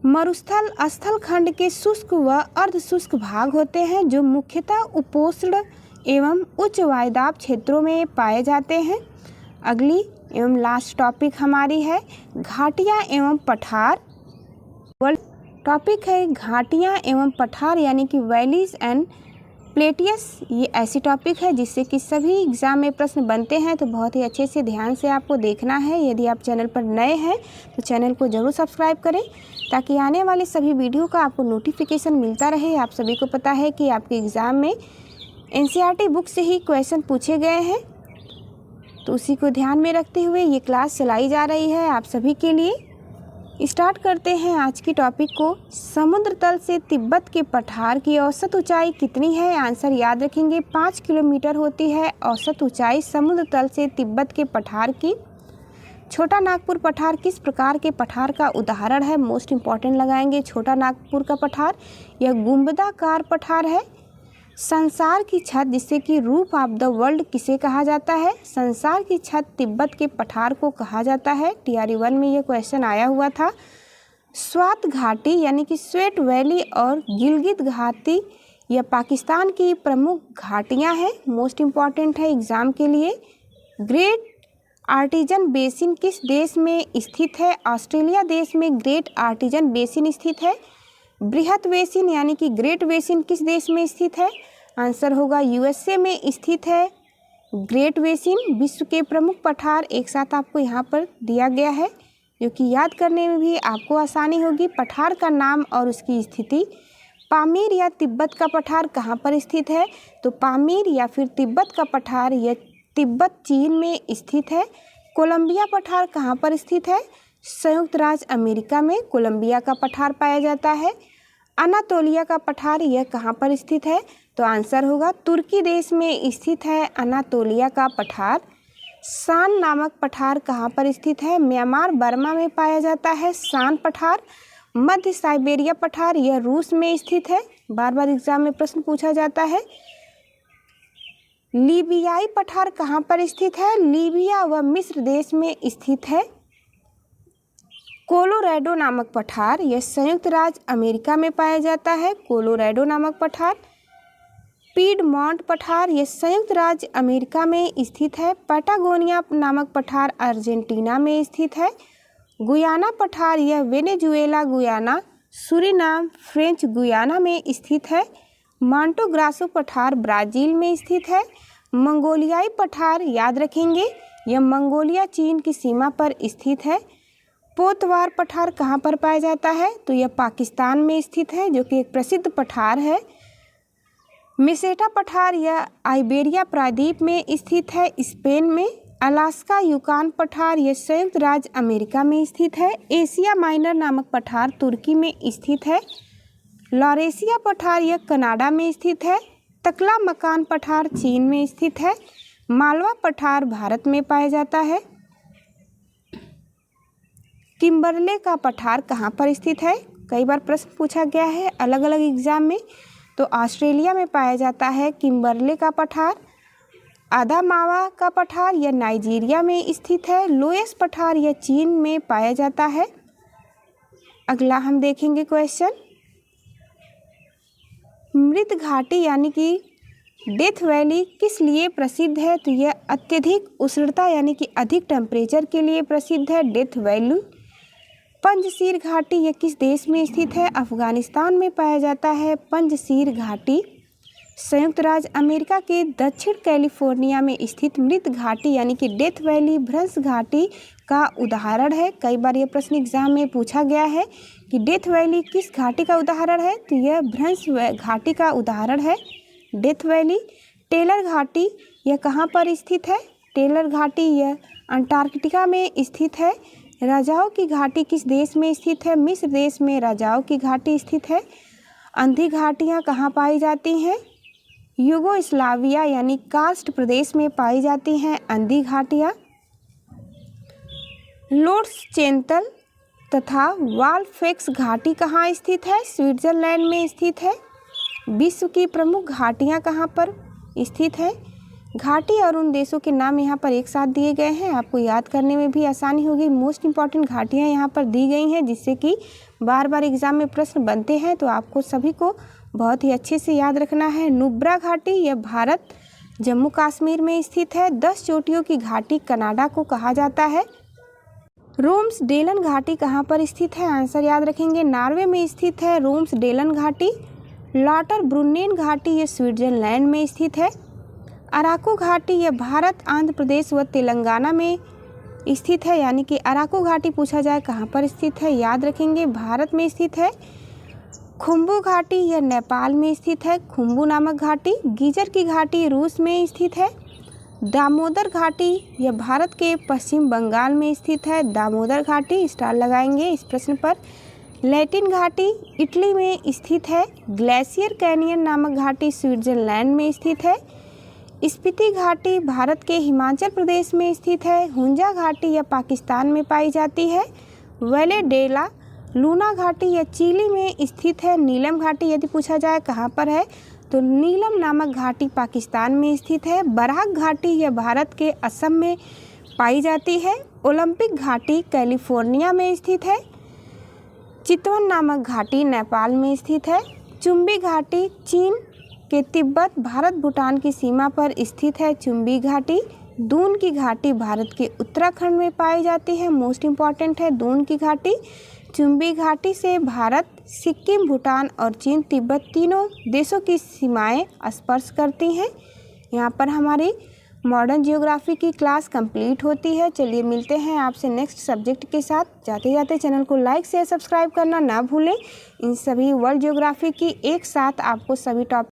मरुस्थल स्थल खंड के शुष्क व अर्ध शुष्क भाग होते हैं जो मुख्यतः उपोष्ण एवं उच्च वायुदाब क्षेत्रों में पाए जाते हैं। अगली एवं लास्ट टॉपिक हमारी है घाटियाँ एवं पठार। टॉपिक है घाटियाँ एवं पठार, यानी कि वैलीज एंड प्लेटियस। ये ऐसी टॉपिक है जिससे कि सभी एग्ज़ाम में प्रश्न बनते हैं, तो बहुत ही अच्छे से ध्यान से आपको देखना है। यदि आप चैनल पर नए हैं तो चैनल को ज़रूर सब्सक्राइब करें ताकि आने वाले सभी वीडियो का आपको नोटिफिकेशन मिलता रहे। आप सभी को पता है कि आपके एग्ज़ाम में NCERT बुक से ही क्वेश्चन पूछे गए हैं, तो उसी को ध्यान में रखते हुए ये क्लास चलाई जा रही है आप सभी के लिए। स्टार्ट करते हैं आज की टॉपिक को। समुद्र तल से तिब्बत के पठार की औसत ऊंचाई कितनी है? आंसर याद रखेंगे 5 किलोमीटर होती है औसत ऊंचाई समुद्र तल से तिब्बत के पठार की। छोटा नागपुर पठार किस प्रकार के पठार का उदाहरण है? मोस्ट इम्पॉर्टेंट लगाएंगे छोटा नागपुर का पठार, यह गुंबदाकार पठार है। संसार की छत जिससे कि रूफ ऑफ द वर्ल्ड किसे कहा जाता है? संसार की छत तिब्बत के पठार को कहा जाता है। TRE 1 में ये क्वेश्चन आया हुआ था। स्वात घाटी यानी कि स्वेट वैली और गिलगित घाटी यह पाकिस्तान की प्रमुख घाटियां हैं, मोस्ट इम्पॉर्टेंट है एग्जाम के लिए। ग्रेट आर्टिजन बेसिन किस देश में स्थित है? ऑस्ट्रेलिया देश में ग्रेट आर्टिजन बेसिन स्थित है। बृहत बेसिन यानी कि ग्रेट बेसिन किस देश में स्थित है? आंसर होगा USA में स्थित है ग्रेट बेसिन। विश्व के प्रमुख पठार एक साथ आपको यहाँ पर दिया गया है, जो कि याद करने में भी आपको आसानी होगी। पठार का नाम और उसकी स्थिति। पामीर या तिब्बत का पठार कहाँ पर स्थित है? तो पामीर या फिर तिब्बत का पठार यह तिब्बत चीन में स्थित है। कोलंबिया पठार कहाँ पर स्थित है? संयुक्त राज्य अमेरिका में कोलंबिया का पठार पाया जाता है। अनातोलिया का पठार यह कहाँ पर स्थित है? तो आंसर होगा तुर्की देश में स्थित है अनातोलिया का पठार। शान नामक पठार कहाँ पर स्थित है? म्यांमार बर्मा में पाया जाता है शान पठार। मध्य साइबेरिया पठार यह रूस में स्थित है, बार बार एग्जाम में प्रश्न पूछा जाता है। लीबियाई पठार कहाँ पर स्थित है? लीबिया व मिस्र देश में स्थित है। कोलोराडो नामक पठार यह संयुक्त राज्य अमेरिका में पाया जाता है। कोलोराडो नामक पठार। पीडमोंट पठार यह संयुक्त राज्य अमेरिका में स्थित है। पैटागोनिया नामक पठार अर्जेंटीना में स्थित है। गुयाना पठार यह Venezuela, Guyana, Suriname, French Guiana में स्थित है। मांटो ग्रासो पठार ब्राज़ील में स्थित है। मंगोलियाई पठार याद रखेंगे, यह मंगोलिया चीन की सीमा पर स्थित है। पोतवार पठार कहाँ पर पाया जाता है? तो यह पाकिस्तान में स्थित है, जो कि एक प्रसिद्ध पठार है। मेसेटा पठार यह आइबेरिया प्रायद्वीप में स्थित है, स्पेन में। अलास्का यूकान पठार यह संयुक्त राज्य अमेरिका में स्थित है। एशिया माइनर नामक पठार तुर्की में स्थित है। लॉरेशिया पठार यह कनाडा में स्थित है। तकला मकान पठार चीन में स्थित है। मालवा पठार भारत में पाया जाता है। किम्बरले का पठार कहाँ पर स्थित है? कई बार प्रश्न पूछा गया है अलग अलग एग्जाम में। तो ऑस्ट्रेलिया में पाया जाता है किम्बरले का पठार। आदामावा का पठार यह नाइजीरिया में स्थित है। लोएस पठार यह चीन में पाया जाता है। अगला हम देखेंगे क्वेश्चन, मृत घाटी यानी कि डेथ वैली किस लिए प्रसिद्ध है? तो यह अत्यधिक उष्णता यानी कि अधिक टेम्परेचर के लिए प्रसिद्ध है डेथ वैली। पंजशीर घाटी यह किस देश में स्थित है? अफगानिस्तान में पाया जाता है पंजशीर घाटी। संयुक्त राज्य अमेरिका के दक्षिण कैलिफोर्निया में स्थित मृत घाटी यानी कि डेथ वैली भ्रंश घाटी का उदाहरण है। कई बार यह प्रश्न एग्जाम में पूछा गया है कि डेथ वैली किस घाटी का उदाहरण है? तो यह भ्रंश घाटी का उदाहरण है डेथ वैली। टेलर घाटी यह कहाँ पर स्थित है? टेलर घाटी यह अंटार्कटिका में स्थित है। राजाओं की घाटी किस देश में स्थित है? मिस्र देश में राजाओं की घाटी स्थित है। अंधी घाटियाँ कहाँ पाई जाती हैं? युगोस्लाविया यानी कार्स्ट प्रदेश में पाई जाती हैं अंधी घाटियाँ। लोट्सचेंतल तथा वाल्फेक्स घाटी कहाँ स्थित है? स्विट्जरलैंड में स्थित है। विश्व की प्रमुख घाटियाँ कहाँ पर स्थित है? घाटी और उन देशों के नाम यहाँ पर एक साथ दिए गए हैं, आपको याद करने में भी आसानी होगी। मोस्ट इम्पॉर्टेंट घाटियाँ यहाँ पर दी गई हैं जिससे कि बार बार एग्जाम में प्रश्न बनते हैं, तो आपको सभी को बहुत ही अच्छे से याद रखना है। नुब्रा घाटी यह भारत जम्मू कश्मीर में स्थित है। 10 चोटियों की घाटी कनाडा को कहा जाता है। रोम्सडेलन घाटी कहाँ पर स्थित है? आंसर याद रखेंगे, नॉर्वे में स्थित है रोम्सडेलन घाटी। लॉटर ब्रुन्नेन घाटी यह स्विट्जरलैंड में स्थित है। अराकू घाटी यह भारत, आंध्र प्रदेश व तेलंगाना में स्थित है, यानी कि अराकू घाटी पूछा जाए कहाँ पर स्थित है, याद रखेंगे भारत में स्थित है। खुम्बू घाटी यह नेपाल में स्थित है, खुम्बू नामक घाटी। गीजर की घाटी रूस में स्थित है। दामोदर घाटी यह भारत के पश्चिम बंगाल में स्थित है, दामोदर घाटी स्टार लगाएंगे इस प्रश्न पर। लैटिन घाटी इटली में स्थित है। ग्लेशियर कैनियन नामक घाटी स्विट्जरलैंड में स्थित है। स्पीति घाटी भारत के हिमाचल प्रदेश में स्थित है। हुंजा घाटी यह पाकिस्तान में पाई जाती है। वैले डेला लूना घाटी यह चिली में स्थित है। नीलम घाटी यदि पूछा जाए कहाँ पर है, तो नीलम नामक घाटी पाकिस्तान में स्थित है। बराक घाटी यह भारत के असम में पाई जाती है। ओलंपिक घाटी कैलिफोर्निया में स्थित है। चितवन नामक घाटी नेपाल में स्थित है। चुम्बी घाटी चीन के तिब्बत, भारत, भूटान की सीमा पर स्थित है चुम्बी घाटी। दून की घाटी भारत के उत्तराखंड में पाई जाती है, मोस्ट इम्पॉर्टेंट है दून की घाटी। चुम्बी घाटी से भारत, सिक्किम, भूटान और चीन, तिब्बत तीनों देशों की सीमाएं स्पर्श करती हैं। यहाँ पर हमारी मॉडर्न जियोग्राफी की क्लास कंप्लीट होती है। चलिए मिलते हैं आपसे नेक्स्ट सब्जेक्ट के साथ। जाते जाते चैनल को लाइक शेयर सब्सक्राइब करना ना भूलें। इन सभी वर्ल्ड जियोग्राफी की एक साथ आपको सभी टॉपिक